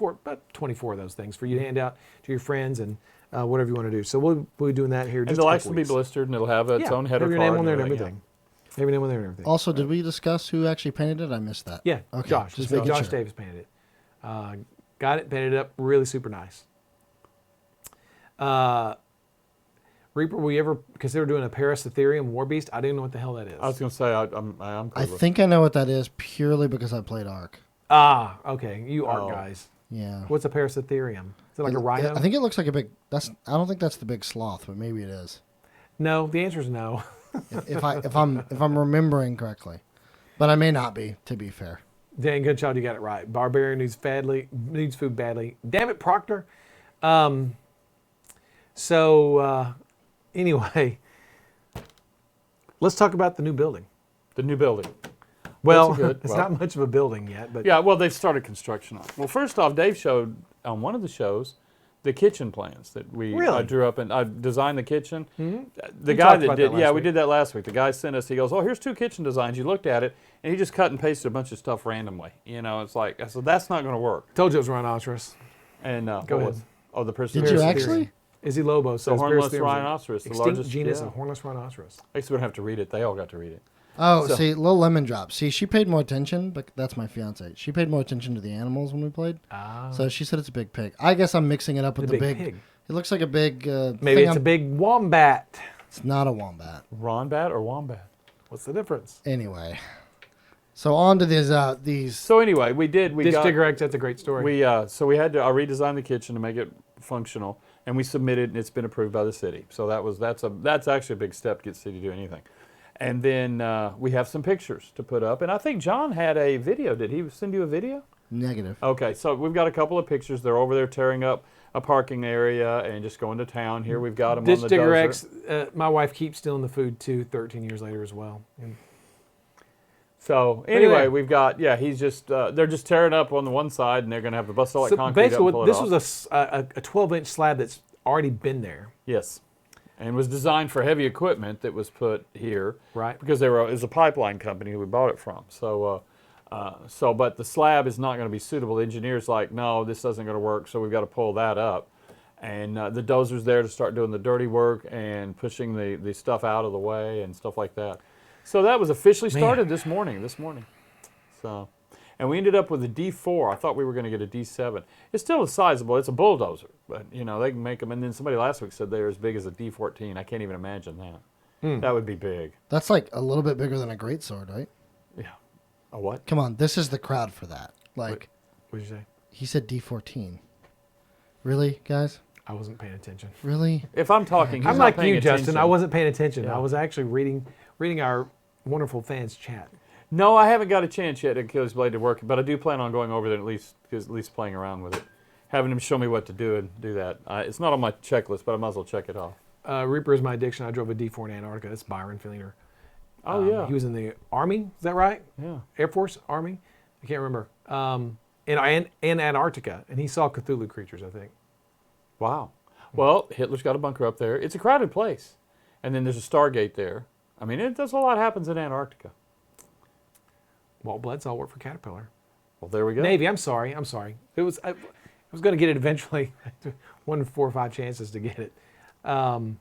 24 of those things for you to hand out to your friends and whatever you want to do. So we'll be doing that here And just they'll a couple actually be weeks. blistered, and it'll have its own header have your card. name on there and everything, everything. Have your name on there and everything. Also, did we discuss who actually painted it? I missed that. Yeah, Okay, Josh. just So making Josh sure. Davis painted it. Got it, painted it up, really super nice. Reaper, were you ever consider doing a Paris Ethereum War Beast? I didn't know what the hell that is. I was going to say, I'm I clueless. think I know what that is purely because I played Ark. Ah, okay. You art Oh. guys. Yeah. What's a Paris Ethereum? Is it like a rhino? I think it looks like a big. I don't think that's the big sloth, but maybe it is. No, the answer is no. if I'm remembering correctly, but I may not be. To be fair. Dang, good job, you got it right. Barbarian needs food badly. Damn it, Proctor. Anyway, let's talk about the new building. The new building. Well, good. it's Well- not much of a building yet, but Yeah, well, they've started construction on it. Well, first off, Dave showed on one of the shows the kitchen plans that we Really? drew up, and I designed the kitchen. The We guy talked that about did, that last we week. did that last week. The guy sent us. He goes, "Oh, here's 2 kitchen designs." You looked at it, and he just cut and pasted a bunch of stuff randomly. You know, it's like, I said, that's not going to work. told you it was rhinoceros. And Go what ahead. was- Oh, the person. Did you Paris actually? Ethereum. Izzy Lobo says hornless Paris Ethereum is rhinoceros, the extinct largest- genus yeah. of hornless rhinoceros. I guess we don't have to read it. They all got to read it. Oh, So- see, little lemon drop. See, she paid more attention, but that's my fiance. She paid more attention to the animals when we played. Ah, So she said it's a big pig. I guess I'm mixing it up with the the big big. pig. It looks like a big. Maybe thing it's a big wombat. It's not a wombat. Ronbat or wombat? What's the difference? Anyway, so on to these. So anyway, we got ditchdiggerx, that's a great story. so we had to redesign the kitchen to make it functional, and we submitted, and it's been approved by the city. So that's actually a big step to get the city to do anything. And then we have some pictures to put up, and I think John had a video. Did he send you a video? Negative. Okay, so we've got a couple of pictures. They're over there tearing up a parking area and just going to town. Here we've got them on the dozer. ditchdiggerx, my wife keeps stealing the food too 13 years later as well. And So anyway, we've got, he's just, they're just tearing up on the one side, and they're going to have to bust all that so concrete up basically, and pull it this off. was a 12-inch slab that's already been there. Yes. and was designed for heavy equipment that was put here. Right. Because it was a pipeline company who we bought it from. But the slab is not going to be suitable. The engineer's like, no, this isn't going to work, so we've got to pull that up. And the dozer's there to start doing the dirty work and pushing the stuff out of the way and stuff like that. So that was officially started this morning. So, and we ended up with a D4. I thought we were going to get a D7. It's still sizable. It's a bulldozer, but they can make them. And then somebody last week said they're as big as a D14. I can't even imagine that. That would be big. That's like a little bit bigger than a greatsword, right? Yeah. A what? Come on, this is the crowd for that. Like, What did you say? he said D14. Really, guys? I wasn't paying attention. Really? If I'm talking, he's I'm not like paying you, Justin. attention. I wasn't paying attention. Yeah. I was actually reading our wonderful fans' chat. No, I haven't got a chance yet to Achilles Blade to work, but I do plan on going over there and at least playing around with it, having him show me what to do and do that. It's not on my checklist, but I might as well check it off. Reaper is my addiction. I drove a D4 in Antarctica. That's Byron Feelinger. Oh yeah, He was in the Army. Is that right? yeah. Air Force, Army. I can't remember. In Antarctica, and he saw Cthulhu creatures, I think. Wow. Well, Hitler's got a bunker up there. It's a crowded place, and then there's a Stargate there. I mean, there's a lot happens in Antarctica. Walt Bledsoe worked for Caterpillar. Well, there we go. Navy. I'm sorry. It was. I was going to get it eventually. 1 in 4 or 5 chances to get it.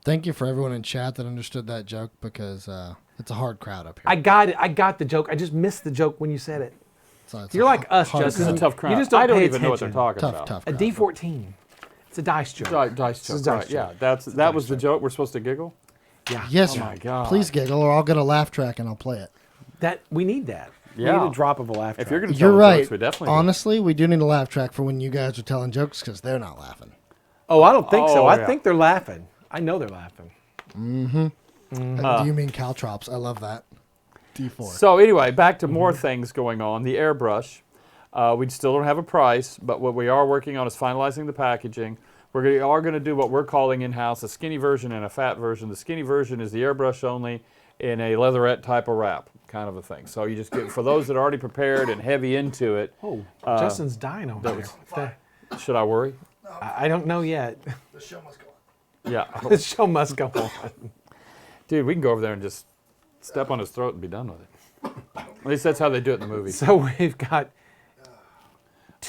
Thank you for everyone in chat that understood that joke because it's a hard crowd up here. I got it. I got the joke. I just missed the joke when you said it. So it's You're a like us, hard This Justin. is a tough crowd. You just don't I don't pay even know what they're attention. talking about. Tough A crowd. D14. It's a dice joke. Dice This is joke. dice Right, yeah, joke. that was the joke. We're supposed to giggle. Yeah. Yes, Oh my God. please giggle or I'll get a laugh track and I'll play it. That we need that. We Yeah. need a drop of a laugh If track. you're going to You're tell right. jokes, we definitely do. Honestly, we do need a laugh track for when you guys are telling jokes because they're not laughing. Oh, I don't think so. Oh, I yeah. think they're laughing. I know they're laughing. Do you mean caltrops? I love that. D4. So anyway, back to more things going on. The airbrush, we still don't have a price, but what we are working on is finalizing the packaging. We are going to do what we're calling in-house a skinny version and a fat version. The skinny version is the airbrush only in a leatherette type of wrap, kind of a thing. So you just get, for those that are already prepared and heavy into it, Oh, Justin's dying over there. should I worry? I don't know yet. The show must go on. Yeah. The show must go on. Dude, we can go over there and just step on his throat and be done with it. At least that's how they do it in the movie. So we've got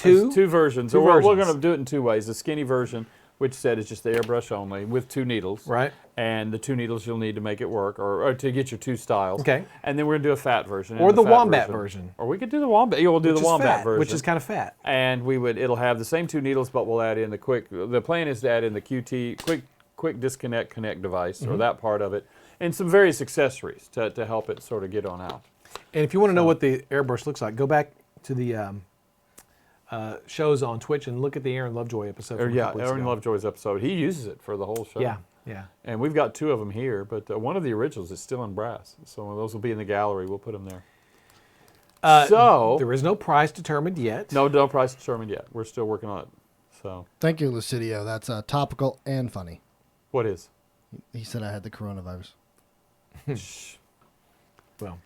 There's two versions. Two So we're versions. going to do it in 2 ways. The skinny version, which said is just the airbrush only with 2 needles. Right. And the 2 needles you'll need to make it work or to get your 2 styles. Okay. And then we're going to do a fat version. Or And the fat wombat version. Or we could do the wombat. Yeah, we'll do which the is wombat fat, version. which is kind of fat. And it'll have the same 2 needles, but we'll add in the the plan is to add in the quick disconnect connect device or that part of it and some various accessories to help it sort of get on out. And if you want to know what the airbrush looks like, go back to the shows on Twitch and look at the Aaron Lovejoy episode. From a couple weeks Aaron ago. Lovejoy's episode. He uses it for the whole show. Yeah, yeah. And we've got 2 of them here, but one of the originals is still in brass. So those will be in the gallery. We'll put them there. There is no price determined yet. No price determined yet. We're still working on it. So Thank you, Lucidio. That's topical and funny. what is? He said I had the coronavirus. Well,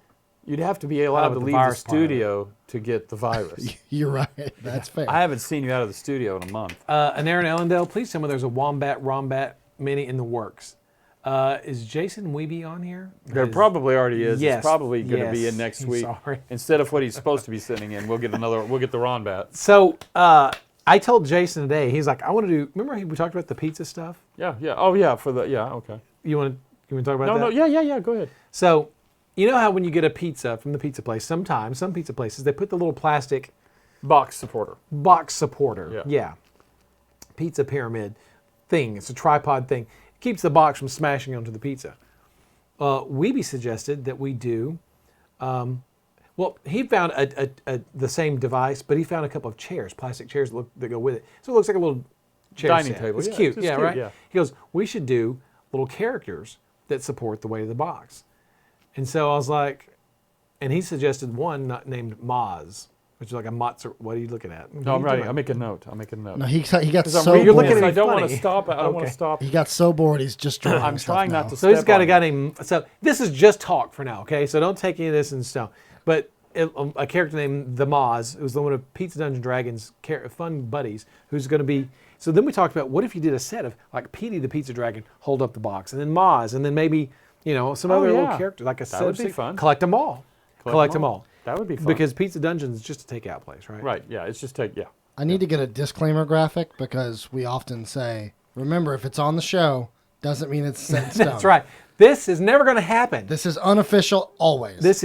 You'd have to be allowed with to the leave the virus part of it. studio to get the virus. You're right. That's fair. I haven't seen you out of the studio in a month. and Aaron Ellendale, please tell me there's a Wombat Mini in the works. Is Jason Weeby on here? There probably already is. Yes, It's probably going to be yes. in next I'm week. sorry. Instead of what he's supposed to be sending in, we'll get the Ronbat. So I told Jason today, he's like, I want to do, remember we talked about the pizza stuff? Yeah. Oh, yeah. Okay. You want to talk about that? No. Yeah. Go ahead. So, you know how when you get a pizza from the pizza place, sometimes, some pizza places, they put the little plastic Box supporter. box supporter. Yeah. Pizza pyramid thing. It's a tripod thing. It keeps the box from smashing onto the pizza. Weeby suggested that we do, well, he found the same device, but he found a couple of chairs, plastic chairs that go with it. So it looks like a little chair Dining set. table, It's yeah, cute. it's just Yeah, cute, right? yeah. He goes, we should do little characters that support the weight of the box. And so I was like, and he suggested one named Maz, which is like a mozzarella. What are you looking at? No, I'm writing. I'll make a note. No, he got Because I'm so reading You're bored. looking at this, me I don't want to funny. stop. I don't want Okay. to stop. He got so bored. He's just drawing. I'm stuff trying now. not to. So he's step got a on guy you. named. So this is just talk for now, okay? So don't take any of this in stone. But a character named the Moz, who's the one of Pizza Dungeon Dragons' fun buddies, who's going to be. So then we talked about what if you did a set of like Petey the Pizza Dragon, hold up the box, and then Moz, and then maybe some other little character, like a set would of be six. fun. Collect them all. Collect them all. That would be fun. Because Pizza Dungeon is just a takeout place, right? Right. Yeah. It's just yeah. I need to get a disclaimer graphic because we often say, remember, if it's on the show, doesn't mean it's set in stone. That's right. This is never going to happen. This is unofficial always. This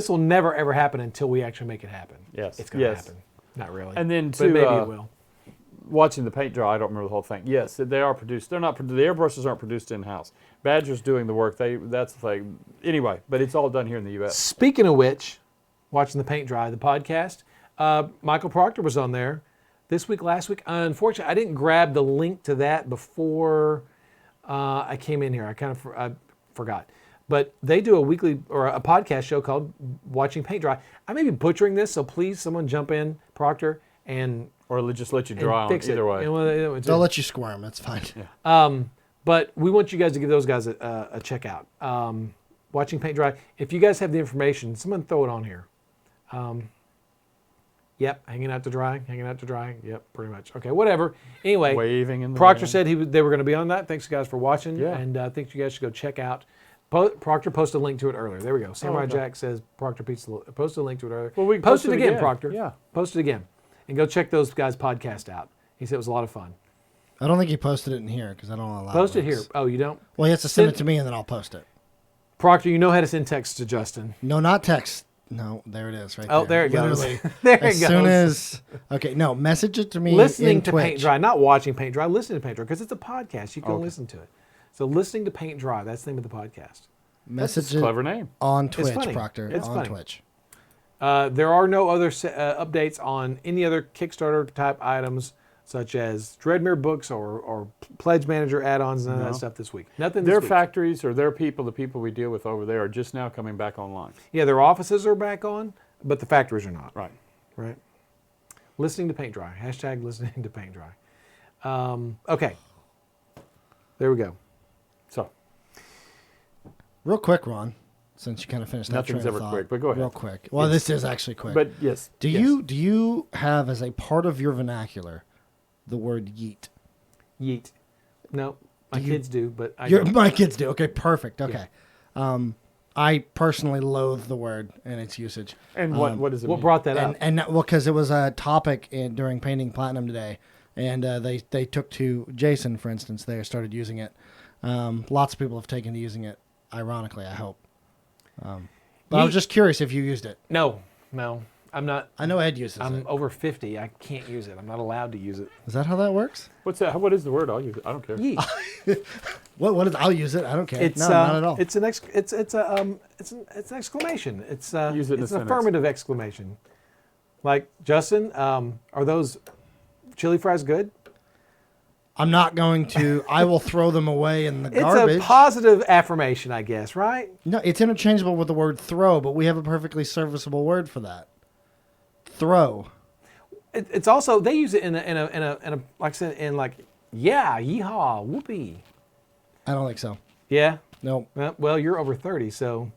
will never ever happen until we actually make it happen. Yes. It's going to happen. Not really. And then but maybe it will. Watching the paint dry, I don't remember the whole thing. Yes, they are produced. They're not. The airbrushes aren't produced in house. Badger's doing the work. That's the thing. Anyway, but it's all done here in the U.S. Speaking of which, watching the paint dry, the podcast, Michael Proctor was on there this week, last week. Unfortunately, I didn't grab the link to that before I came in here. I forgot. But they do a weekly or a podcast show called Watching Paint Dry. I may be butchering this, so please someone jump in, Proctor, or just let you dry on fix either way. They'll let you squirm. That's fine. Yeah. But we want you guys to give those guys a check out. Watching Paint Dry. If you guys have the information, someone throw it on here. Yep, hanging out to dry. Yep, pretty much. Okay, whatever. Anyway, Waving in the Proctor wind. said they were going to be on that. Thanks, guys, for watching. Yeah. And I think you guys should go check out. Proctor posted a link to it earlier. There we go. Samurai okay. Jack says Proctor posted a link to it earlier. Well, we can post it again, again, Proctor. Yeah. Post it again. And go check those guys' podcast out. He said it was a lot of fun. I don't think he posted it in here because I don't allow Post it here. links. Oh, you don't? Well, he has to send it to me and then I'll post it. Proctor, you know how to send text to Justin. No, not text. No, there it is right there. Oh, there it goes. Literally, There it as goes. soon as... Okay, no, message it to me Listening in to Twitch. Paint Dry, not watching Paint Dry, listening to Paint Dry, because it's a podcast. You can Okay. listen to it. So listening to Paint Dry, that's the name of the podcast. Message a it clever name. on Twitch, funny. Proctor. It's on funny. Twitch. There are no other updates on any other Kickstarter type items, such as Dreadmere books or Pledge Manager add-ons, none of that No. stuff this week. Nothing Their this week. factories or their people, the people we deal with over there, are just now coming back online. Yeah, their offices are back on, but the factories are not. Right. Right. Listening to Paint Dry. Hashtag listening to Paint Dry. Okay. There we go. So Real quick, Ron, since you kind of finished that Nothing's train of ever thought. quick, but go ahead. Real quick. Well, this is actually quick. but yes. do yes. you have as a part of your vernacular the word yeet? Yeet. No, my Do you- kids do, but I don't. My kids do. Okay, perfect. Okay. I personally loathe the word and its usage. And what does it What mean? brought that up? And well, because it was a topic during Painting Platinum today, and they took to Jason, for instance. They started using it. Lots of people have taken to using it. Ironically, I hope. But I was Yeet. just curious if you used it. No, I'm not. I know Ed uses I'm it. over 50. I can't use it. I'm not allowed to use it. Is that how that works? What's that? What is the word? I'll use it. I don't care. Yeet. What is? I'll use it. I don't care. It's no, not at all. It's an exclamation. It's Use it in a it's an sentence. affirmative exclamation. Like, Justin, are those chili fries good? I'm not going to. I will throw them away in the It's garbage. a positive affirmation, I guess, right? No, it's interchangeable with the word throw, but we have a perfectly serviceable word for that. Throw. It's also they use it in a like I said in like yeah, yeehaw, whoopee. I don't think so. Yeah. Nope. Well, you're over 30, so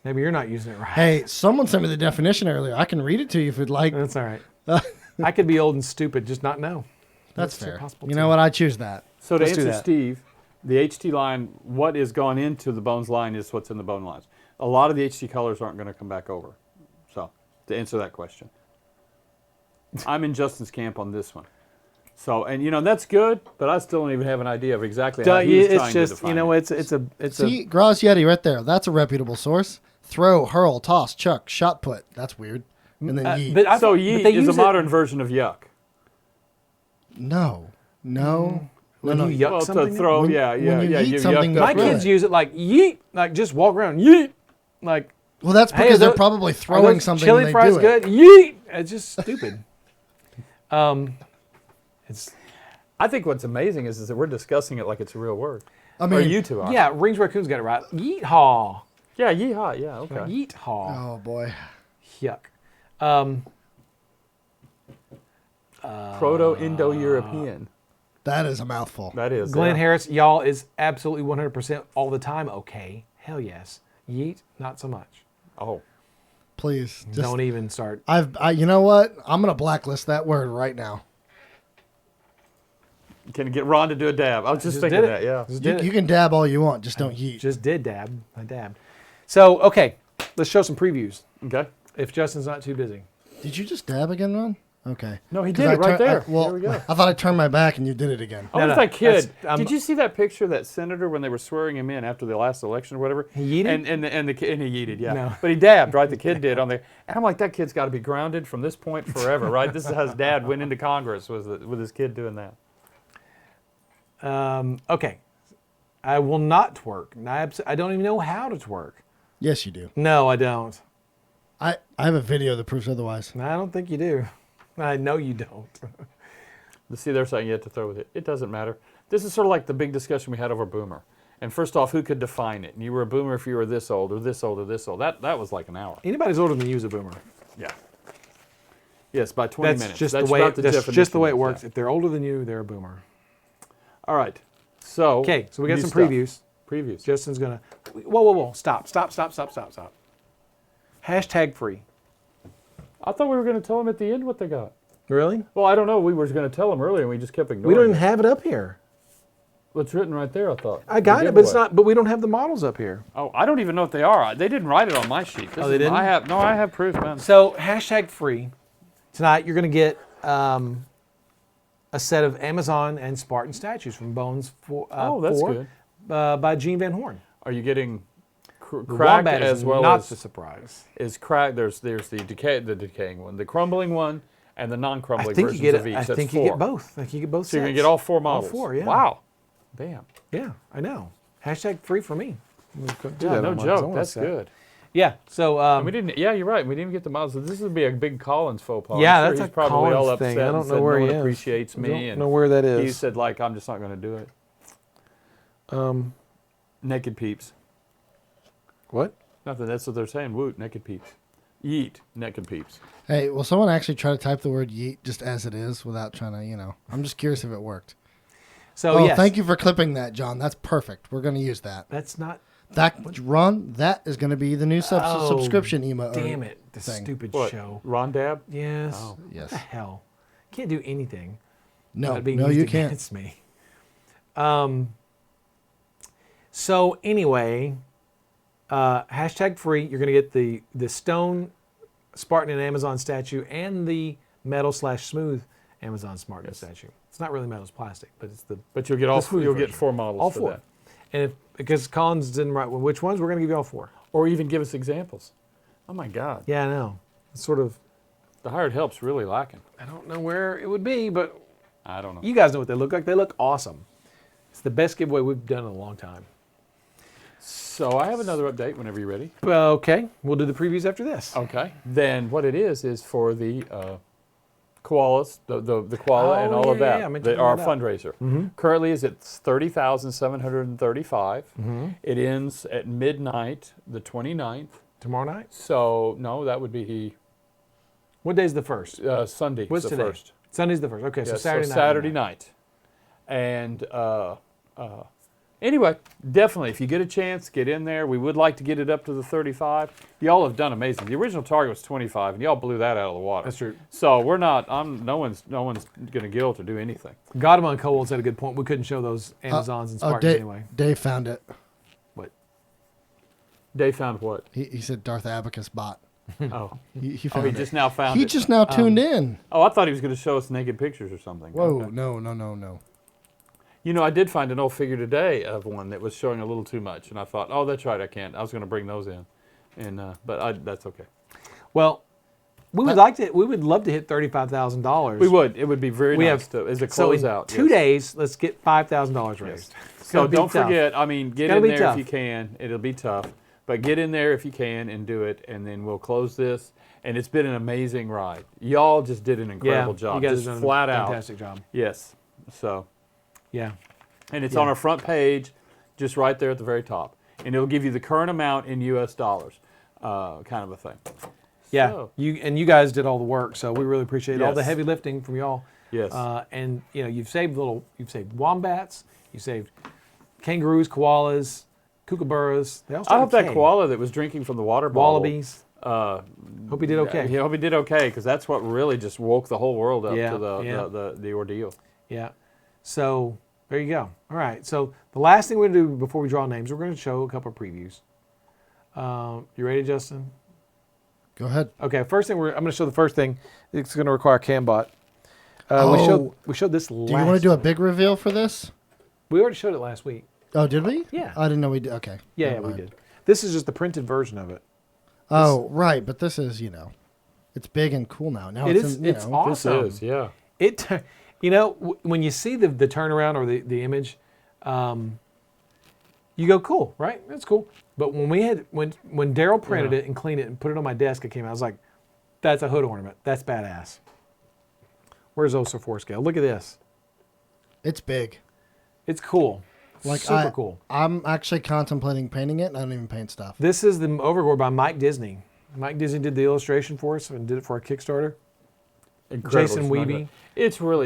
maybe you're not using it right. Hey, someone sent me the definition earlier. I can read it to you if you'd like. That's all right. I could be old and stupid, just not know. That's That's fair. possible You too. know what? I choose that. So to Let's do answer that. Steve, the HT line, what is gone into the bones line is what's in the bone lines. A lot of the HT colors aren't going to come back over. So to answer that question, I'm in Justin's camp on this one. So, and that's good, but I still don't even have an idea of exactly how he's It's trying just to define it. it's See, Graz Yeti right there. That's a reputable source. Throw, hurl, toss, chuck, shot put. That's weird. And then yeet. but So but yeet they is a use it- modern version of yuck. No. When you yuck Well, to something. throw, When- yeah, when yeah, you yeah. yeet You something, yucked you up My throw with kids it. use it like yeet, like just walk around yeet, like. Well, that's Hey, because they're those- probably Are throwing those something chili when they fries do good? it. Yeet. It's just stupid. It's I think what's amazing is that we're discussing it like it's a real word. I Or mean, you two are. yeah. Rings Raccoon's got it right. Yeet haw. Yeah, yeehaw. Yeah, okay. Yeet haw. oh boy. Yuck. Proto-Indo-European. That is a mouthful. That is. Glenn yeah. Harris, y'all is absolutely 100% all the time. Okay. Hell yes. Yeet, not so much. Oh. Please. Just, Don't even start. you know what? I'm going to blacklist that word right now. Can you get Ron to do a dab? I was just Just thinking did it. that, yeah. Just did it. You can dab all you want, just don't yeet. Just did dab. I dabbed. So, okay, let's show some previews Okay. if Justin's not too busy. Did you just dab again, Ron? Okay. No, he 'Cause did I it right tur- there. well, There we go. I thought I turned my back and you did it again. I wonder No, if that kid. that's- Did you see that picture of that senator when they were swearing him in after the last election or whatever? He yeeted? And the kid, and he yeeted, yeah. No. But he dabbed, right? The kid did on there. And I'm like, that kid's got to be grounded from this point forever, right? This is how his dad went into Congress with his kid doing that. Okay, I will not twerk. I don't even know how to twerk. Yes, you do. No, I don't. I have a video that proves otherwise. I don't think you do. I know you don't. See, they're saying you have to throw with it. It doesn't matter. This is sort of like the big discussion we had over boomer. And first off, who could define it? And you were a boomer if you were this old or this old or this old. That was like an hour. Anybody's older than you is a boomer. Yeah. Yes, by 20 That's minutes. just That's the way. about the That's just the definition way it of works. that. If they're older than you, they're a boomer. All right. So. Okay, so we got new some stuff. previews. Previews. Justin's gonna. Whoa! Stop! Hashtag free. I thought we were going to tell them at the end what they got. Really? Well, I don't know. We were going to tell them earlier, and we just kept ignoring We don't even it. have it up here. Well, it's written right there, I thought. I got The it, but it's giveaway. not. But we don't have the models up here. Oh, I don't even know what they are. They didn't write it on my sheet. This Oh, they is- didn't? I have proof, man. So hashtag free. Tonight you're gonna get a set of Amazon and Spartan statues from Bones for, Oh, that's 4 good. By Gene Van Horn. Are you getting The cracked Wombat as is well not as the surprise. is cracked? There's the decaying one, the crumbling one, and the non-crumbling I think versions you get. of each. I That's think 4. you get both. I think you get both. So you're gonna sets. get all 4 models. 4, yeah. Wow. Damn. Yeah, I know. Hashtag free for me. I'm gonna do Yeah, that no on mine, 'cause I joke. want a That's set. good. Yeah. So We didn't. Yeah, you're right. We didn't even get the models. So this would be a big Collins faux pas. Yeah, I'm sure that's he's a probably all Collins upset. thing. I and don't know said, where no he one is. appreciates me. don't and know where that is. He said, like, I'm just not going to do it. Naked peeps. What? Nothing. That's what they're saying. Woot, naked peeps. Yeet, naked peeps. Hey, will someone actually try to type the word yeet just as it is without trying to, I'm just curious if it worked. So Oh, yes. thank you for clipping that, John. That's perfect. We're going to use that. That's not. Ron, that is going to be the new Oh, subscription email. Damn it! This thing. stupid What? show. Ron Dab? Yes. Oh. Yes. What the hell? Can't do anything. No, without being no, used you can't. against me. So anyway, hashtag free. You're gonna get the stone Spartan and Amazon statue and the metal/smooth Amazon Spartan statue. It's not really metal; it's plastic, but it's the But you'll get all. smooth You'll get version. 4 models all for 4. that. And because Collins didn't write which ones, we're gonna give you all 4. Or even give us examples. Oh my God. Yeah, I know. It's sort of. The hired help's really lacking. I don't know where it would be, but I don't know. you guys know what they look like. They look awesome. It's the best giveaway we've done in a long time. So I have another update whenever you're ready. Okay, we'll do the previews after this. Okay. Then what it is for the koalas, the koala and Oh, all of yeah, that. yeah, I meant to Our bring that up. fundraiser. Currently is at 30,735. Mm-hmm. It ends at midnight, the 29th. Tomorrow night? So no, that would be What day's the first? Sunday. What's the today? first. Sunday's the first. Okay, so Yes, Saturday night. Saturday night. And anyway, definitely, if you get a chance, get in there. We would like to get it up to the 35. Y'all have done amazing. The original target was 25, and y'all blew that out of the water. That's true. So we're not. No one's going to guilt or do anything. God among Coals had a good point. We couldn't show those Amazons and Spartans Dave, anyway. Dave found it. What? Dave found what? He said Darth Abacus bot. Oh, He oh, found he it. just now found He it. just now tuned in. Oh, I thought he was going to show us naked pictures or something. Whoa, Okay. no. You know, I did find an old figure today of one that was showing a little too much, and I thought, oh, that's right, I can't. I was going to bring those in, and that's okay. Well, we would love to hit $35,000. We would. It would be very We nice have to, as a So in closeout. 2 days, let's get $5,000 raised. It's So gonna be don't tough. forget. I mean, get gonna in be there tough. if you can. It'll be tough, but get in there if you can and do it, and then we'll close this. And it's been an amazing ride. Y'all just did an incredible job, you guys just have done flat a out. fantastic job. Yes. So, Yeah. and it's Yeah. on our front page, just right there at the very top, and it'll give you the current amount in U.S. dollars, kind of a thing. Yeah, So, you guys did all the work, so we really appreciate all the Yes. heavy lifting from y'all. yes. And you've saved wombats, you saved kangaroos, koalas, kookaburras. They all I start hope with that K. koala that was drinking from the water bottle. Wallabies. Hope he did okay. Yeah, hope he did okay, because that's what really just woke the whole world up Yeah, to yeah. the ordeal. Yeah. So there you go. All right. So the last thing we're going to do before we draw names, we're going to show a couple of previews. You ready, Justin? Go ahead. Okay. First thing I'm going to show the first thing. It's going to require CamBot. We showed this last. Do you want to do a big reveal for this? We already showed it last week. Oh, did we? Yeah. I didn't know we did. Okay. Yeah, Never we mind. did. This is just the printed version of it. Oh, right. But this is, it's big and cool now. Now It it's is. in, It's awesome. This is, yeah. It, when you see the turnaround or the image, you go, cool, right? That's cool. But when Daryl printed it and cleaned it and put it on my desk, it came out. I was like, that's a hood ornament. That's badass. Where's Osa 4 scale? Look at this. It's big. It's cool. Like Super cool. I'm actually contemplating painting it, and I don't even paint stuff. This is the overboard by Mike Disney. Mike Disney did the illustration for us and did it for our Kickstarter. Incredible. Jason It's not Wiebe. bad.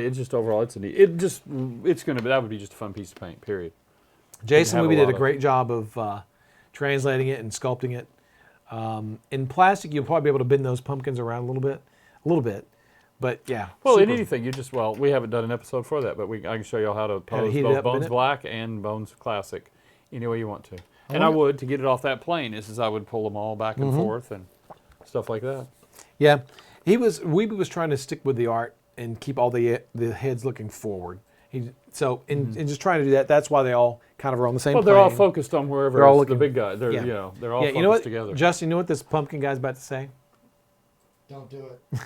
It's just overall, it's that would be just a fun piece to paint, period. Jason have a Wiebe did lot a of- great job of translating it and sculpting it. In plastic, you'll probably be able to bend those pumpkins around a little bit. But yeah. Well, in super. anything, we haven't done an episode for that, but I can show you all how to pose heat it both up, bend Bones it? Black and Bones Classic any way you want to. And I would, to get it off that plane, I would pull them all back and forth and stuff like that. Yeah, Wiebe was trying to stick with the art and keep all the heads looking forward. In just trying to do that, that's why they all kind of are on the same. Well, they're all plane. focused on wherever They're all the looking- big guy. They're yeah. they're all Yeah, focused you know what, together. Justin? You know what this pumpkin guy's about to say? Don't do it.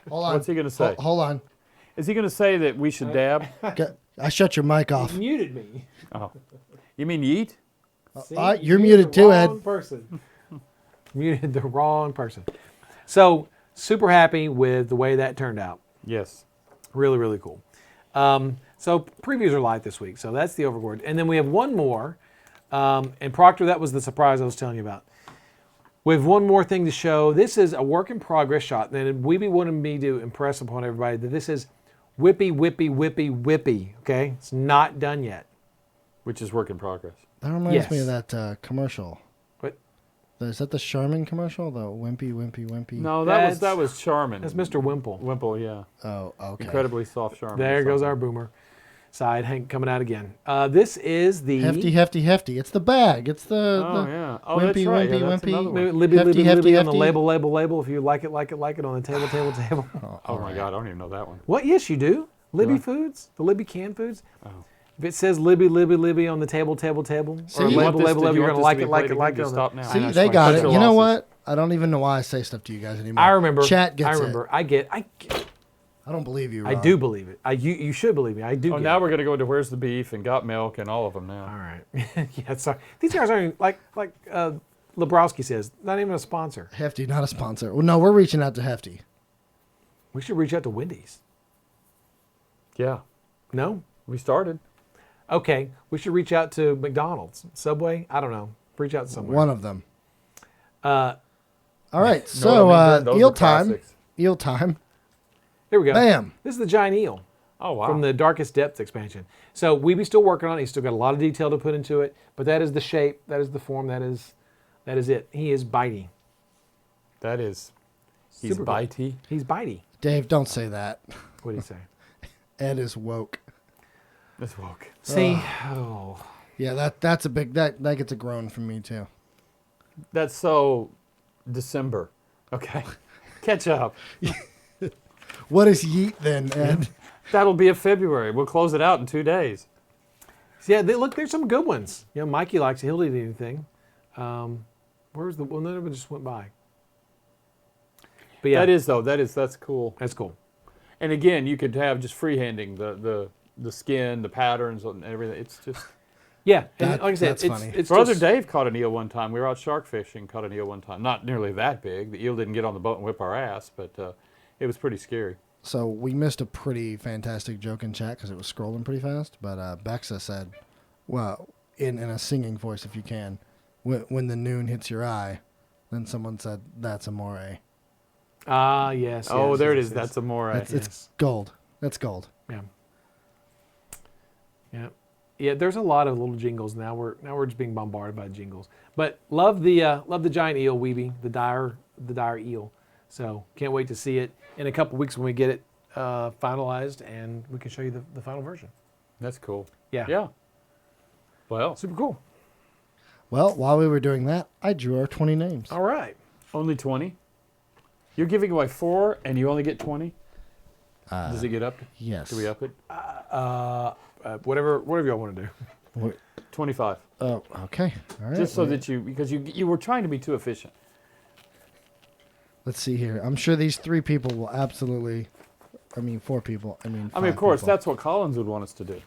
Hold on. What's he gonna say? Hold on. Is he going to say that we should dab? I shut your mic off. Muted me. Oh, you mean yeet? You're muted too, Ed. Person. Muted the wrong person. So super happy with the way that turned out. Yes. Really, really cool. So previews are light this week. So that's the overboard. And then we have one more. And Proctor, that was the surprise I was telling you about. We have one more thing to show. This is a work in progress shot. And Wiebe wanted me to impress upon everybody that this is whippy, whippy, whippy, whippy. Okay? It's not done yet. Which is work in progress. That reminds me of Yes. that commercial. What? Is that the Charmin commercial? The wimpy, wimpy, wimpy? No, That's- that was Charmin. That's Mr. Wimple. Wimple, yeah. Oh, okay. Incredibly soft Charmin. There goes our boomer side Hank coming out again. This is the Hefty, hefty, hefty. It's the bag. It's the. Oh, the yeah. Oh, wimpy, that's right. wimpy, Yeah, that's wimpy. another one. Libby, Hefty, Libby, hefty, Libby on the hefty. label, label, label. If you like it on the table, table, table. Oh, my God. I don't even know that one. What? Yes, you do. Libby I? Foods, the Libby canned foods. Oh. If it says Libby, Libby, Libby on the table, table, table, See, or you label, want this- label, did label, you you're want gonna this to be like it, played like it, again? like it. Stop now. See, I know, they it's got fine. it. Cut You your know losses. what? I don't even know why I say stuff to you guys anymore. I remember. Chat gets I remember. it. I get. I don't believe you, I Ron. do believe it. You should believe me. I do. Oh, get now it. we're going to go into Where's the Beef and Got Milk and all of them now. All right. Yeah. Sorry. These guys aren't like Lebrawlski says. Not even a sponsor. Hefty, not a sponsor. Well, no, we're reaching out to Hefty. We should reach out to Wendy's. Yeah. No. We started. Okay. We should reach out to McDonald's, Subway. I don't know. Reach out to somewhere. One of them. Uh, All right, No, so I mean, those eel are time. classics. Eel time. Here we go. Bam. This is the giant eel. Oh, wow. From the Darkest Depths expansion. So Weeby's still working on it. He's still got a lot of detail to put into it. But that is the shape. That is the form. That is it. He is bitey. That is. He's Super cool. bitey. He's bitey. Dave, don't say that. What do you say? Ed is woke. That's woke. See? Oh. Yeah, that's a big that gets a groan from me too. That's so December. Okay. Catch up. What is yeet then, Ed? That'll be a February. We'll close it out in 2 days. Yeah, look, there's some good ones. You know, Mikey likes it. He'll eat anything. Where's the one that just went by? But yeah, That's cool. that's cool. And again, you could have just freehanding the skin, the patterns, and everything. It's just. Yeah, and That- like I said, that's it's, funny. it's Brother just, Dave caught an eel one time. We were out shark fishing, caught an eel one time. Not nearly that big. The eel didn't get on the boat and whip our ass, but it was pretty scary. So we missed a pretty fantastic joke in chat because it was scrolling pretty fast. But Bexa said, "Well, in a singing voice, if you can, when the noon hits your eye." Then someone said, "That's amore." Ah, yes. Oh, yes, there it yes, is. yes. That's a more. It's Yes. gold. That's gold. Yeah. Yeah. Yeah, there's a lot of little jingles now. We're just being bombarded by jingles. But love the giant eel weeby, the dire eel. So can't wait to see it in a couple weeks when we get it finalized and we can show you the final version. That's cool. Yeah. Yeah. Well, Super cool. Well, while we were doing that, I drew our 20 names. All right. only 20. You're giving away 4, and you only get 20. Does it get up? Yes. Do we up it? Whatever y'all want to do. What- 25. Oh, okay. All right. Just so well, that because you were trying to be too efficient. Let's see here. I'm sure these 3 people will absolutely. 4 people. I mean, 5 of course, people. that's what Collins would want us to do.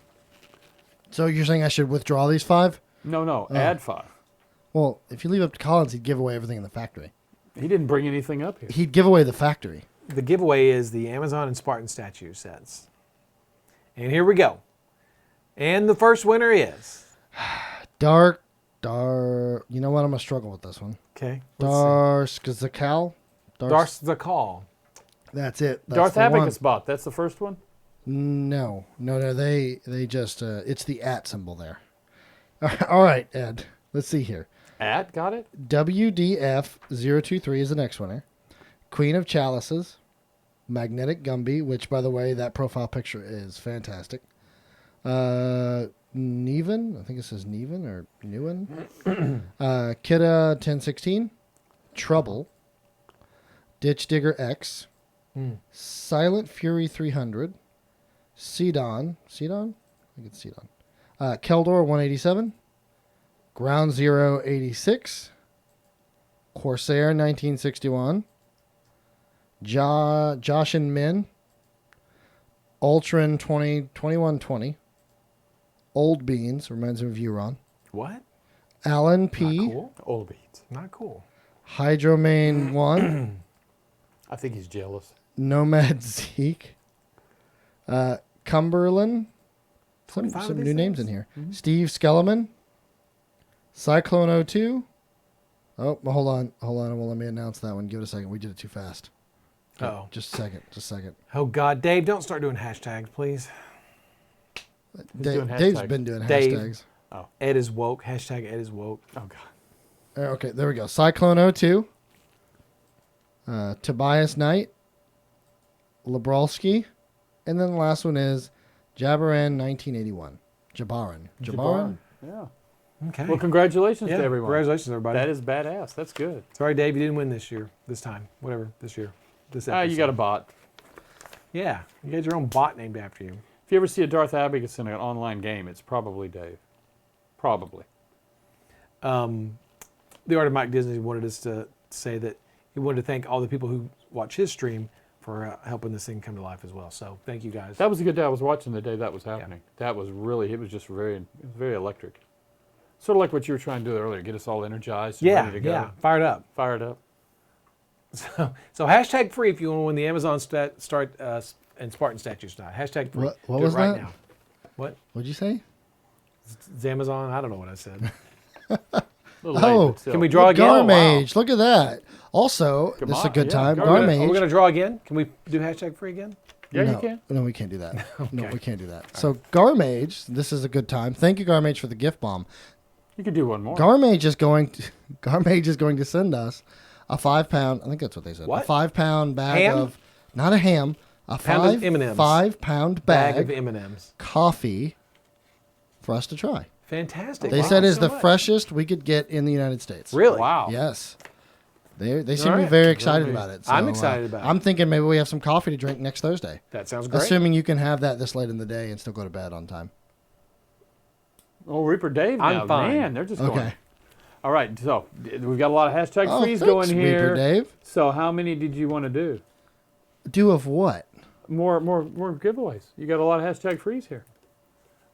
So you're saying I should withdraw these 5? No, add 5. Well, if you leave it up to Collins, he'd give away everything in the factory. He didn't bring anything up here. He'd give away the factory. The giveaway is the Amazon and Spartan statue sets. And here we go. And the first winner is. Dark. You know what? I'm gonna struggle with this one. Okay. Darsczacal. Darsczacal. That's it. That's Darth the one. Abacus bot. That's the first one? No. They just it's the @ symbol there. All right, Ed. Let's see here. Got it? WDF023 is the next winner. Queen of Chalices, magneticgumby, which, by the way, that profile picture is fantastic. Qnevven, I think it says Qnevven or Newen. Kidda 1016, Trouble, ditchdiggerx, Silent Fury 300, cedon, I think it's cedon. Keldor 187, Ground Zero 86, Corsair 1961, joshinminn, Ultron 2120, Old Beans, reminds me of Euron, What? allenp, Cool. Old beats. Not cool. Hydromane 1, I think he's jealous. nomadzeke, kumberlin, some 25 of new these names things? in here. Steve Skellerman, Cyclone 02. Oh, well, hold on. Well, let me announce that one. Give it a second. We did it too fast. Uh-oh. Just a second. Oh, God. Dave, don't start doing hashtags, please. doing Dave's hashtags? been doing Dave. hashtags. Ed is woke. Hashtag Ed is woke. Oh, God. Okay, there we go. Cyclone 02. Tobias Knight. Lebrawlski. And then the last one is Jabaran 1981. Jabaran? Yeah. Okay. Well, congratulations yeah, to everyone. congratulations, everybody. That is badass. That's good. Sorry, Dave, you didn't win this year. This time. Whatever. This year. This episode. You got a bot. Yeah. You got your own bot named after you. If you ever see a Darth Abacus in an online game, it's probably Dave. Probably. The Art of Mike Disney wanted us to say that he wanted to thank all the people who watch his stream for helping this thing come to life as well. So thank you guys. That was a good day. I was watching the day that was happening. That was really, it was just very electric. Sort of like what you were trying to do earlier, get us all energized and ready to go. Yeah, fired up. Fired up. So hashtag free if you want to win the Amazon Start and Spartan statues tonight. Hashtag free. What Do was it right that? now. What? What'd you say? It's Amazon? I don't know what I said. A little Oh, late, but still. Can we draw again? Garmage. Look at that. Also, this is a good time. Garmage. Are we Garmage. going to draw again? Can we do hashtag free again? Yeah, no, you can. No, we can't do that. No, we can't do that. So Garmage, this is a good time. Thank you, Garmage, for the gift bomb. You could do one more. Garmage is going to send us a 5-pound. I think that's what they said. What? A 5-pound bag Ham? of not a ham. A Pound of M&Ms. 5-pound Bag bag of M&Ms. coffee for us to try. Fantastic. They Wow, said is so the much. freshest we could get in the United States. Really? Wow. Yes. They seem to be right. very excited Very about it. I'm excited about it. I'm thinking maybe we have some coffee to drink next Thursday. That sounds great. Assuming you can have that this late in the day and still go to bed on time. Oh, Reaper Dave I'm now. fine. Man, they're just going. Okay. All right, so we've got a lot of hashtag Oh, frees thanks, going here. Reaper Dave. So how many did you want to do? Do of what? More giveaways. You got a lot of hashtag frees here.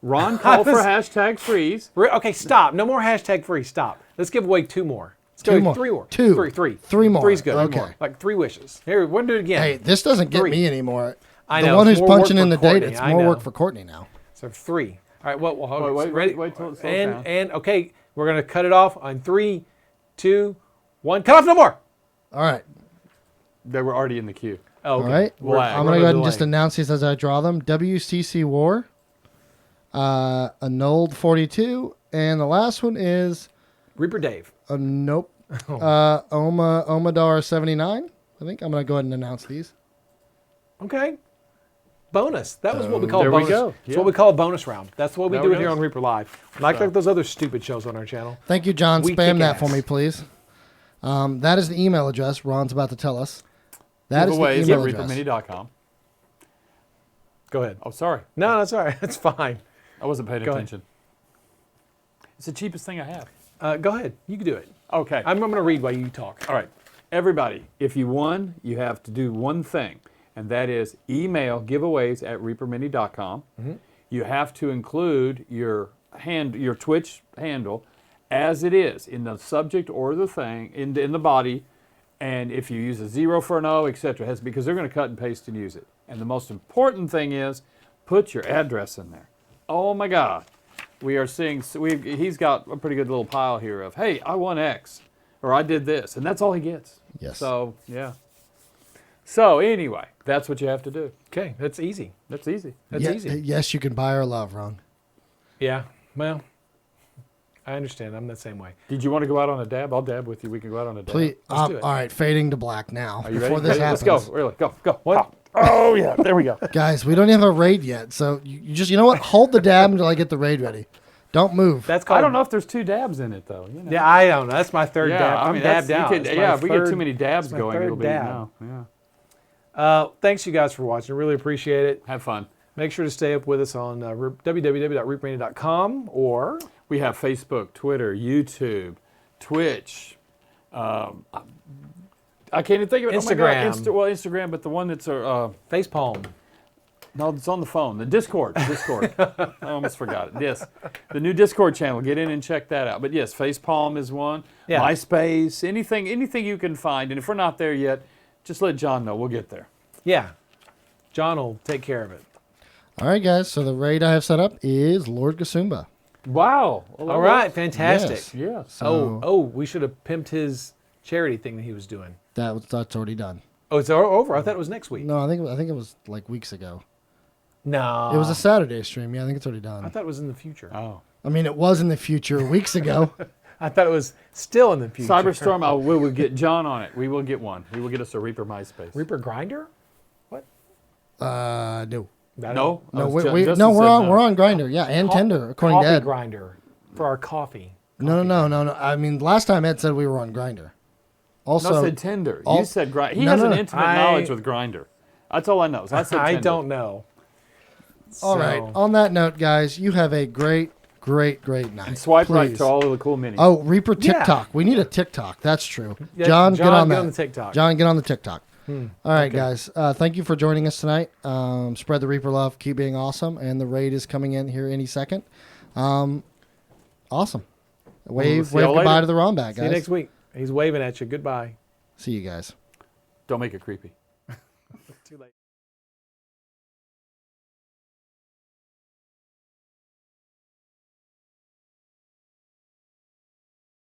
Ron called for hashtag frees. Okay, stop. No more hashtag free. Stop. Let's give away 2 more. Let's Two give away more. 3 more. Two. Three. 3 more. Three's good. Okay. Like 3 wishes. Here, we'll do it again. Hey, this doesn't get 3. me anymore. I The know, one it's who's more work punching for in the Courtney, date, it's I more know. work for Courtney now. So 3. All right, well, hold on. Wait, Ready? till it slows down. And okay, we're going to cut it off on 3, 2, 1. Cut off no more. All right. They were already in the queue. Oh, okay. All right. We're- I'm we're going to go ahead and delay. just announce these as I draw them. wccwar. Anold 42, and the last one is Reaper Dave. nope. Omadar 79. I think I'm gonna go ahead and announce these. Okay. Bonus. That was what we call a there we bonus. go. It's Yeah. what we call a bonus round. That's what we There do we it here go. on Reaper Live. Like those other stupid shows on our channel. Thank you, John. We Spam kick that ass. for me, please. That is the email address Ron's about to tell us. That is the Giveaways email at address. reapermini.com. Go ahead. Oh, sorry. No, that's all right. That's fine. I wasn't paying Go ahead. attention. It's the cheapest thing I have. Go ahead. You can do it. Okay. I'm going to read while you talk. All right. Everybody, if you won, you have to do one thing, and that is email giveaways at reapermini.com. You have to include your Twitch handle as it is in the subject or the thing, in the body, and if you use a 0 for an O, etc., because they're going to cut and paste and use it. And the most important thing is put your address in there. Oh my God. We are seeing, he's got a pretty good little pile here of, hey, I won X, or I did this, and that's all he gets. Yes. So, yeah. So, anyway, that's what you have to do. Okay. That's easy. That's easy. That's easy. Yes, you can buy our love, Ron. Yeah. Well, I understand. I'm the same way. Did you want to go out on a dab? I'll dab with you. We can go out on a dab. Please. Let's do it. All right, fading to black now. Are you before ready? this Let's happens. go. Really, go. What? Oh, yeah. There we go. Guys, we don't have a raid yet, so you just, you know what? Hold the dab until I get the raid ready. Don't move. That's called. I don't know if there's 2 dabs in it, though. You know? Yeah, I don't know. That's my third Yeah, dab. I I'm mean, dabbed that's- out. you could- It's my yeah, if we get third- too many dabs it's my going, third it'll be, dab. no. Yeah. Thanks, you guys, for watching. Really appreciate it. Have fun. Make sure to stay up with us on www.reapermania.com or We have Facebook, Twitter, YouTube, Twitch. I can't even think of it. Instagram. Oh my God. Well, Instagram, but the one that's Facepalm. no, it's on the phone. The Discord. I almost forgot it. Yes, the new Discord channel. Get in and check that out. But yes, Facepalm is one. Yeah. MySpace. Anything you can find. And if we're not there yet, just let John know. We'll get there. Yeah. John will take care of it. All right, guys. So the raid I have set up is Lord Gasumba. Wow. All right. Fantastic. Yes. Yes. So We should have pimped his charity thing that he was doing. that's already done. Oh, it's over? I thought it was next week. No, I think it was like weeks ago. No. It was a Saturday stream. Yeah, I think it's already I done. thought it was in the future. Oh. I mean, it was in the future weeks ago. I thought it was still in the future. Cyberstorm. We will get John on it. We will get one. We will get us a Reaper MySpace. Reaper Grinder? What? No. No. No, Oh, Justin we're said on Grinder. Yeah, and Tinder, according to Coffee Ed. grinder for our coffee. No. I mean, last time Ed said we were on Grinder. Also, No, I said Tinder. all- You said Grinder. He No, has no, an no. intimate knowledge with Grinder. That's all I know. So I said I Tinder. don't know. all right. On that note, guys, you have a great night. And swipe right Please. to all of the cool minis. Oh, Reaper Yeah. TikTok. We need a TikTok. That's true. Yeah, John, get on that. Get on the TikTok. John, get on the TikTok. All right, okay. guys. Thank you for joining us tonight. Spread the Reaper love. Keep being awesome. And the raid is coming in here any second. Awesome. Wave see y'all goodbye later. to the Ron bag, See guys. you next week. He's waving at you. Goodbye. See you guys. Don't make it creepy. Too late.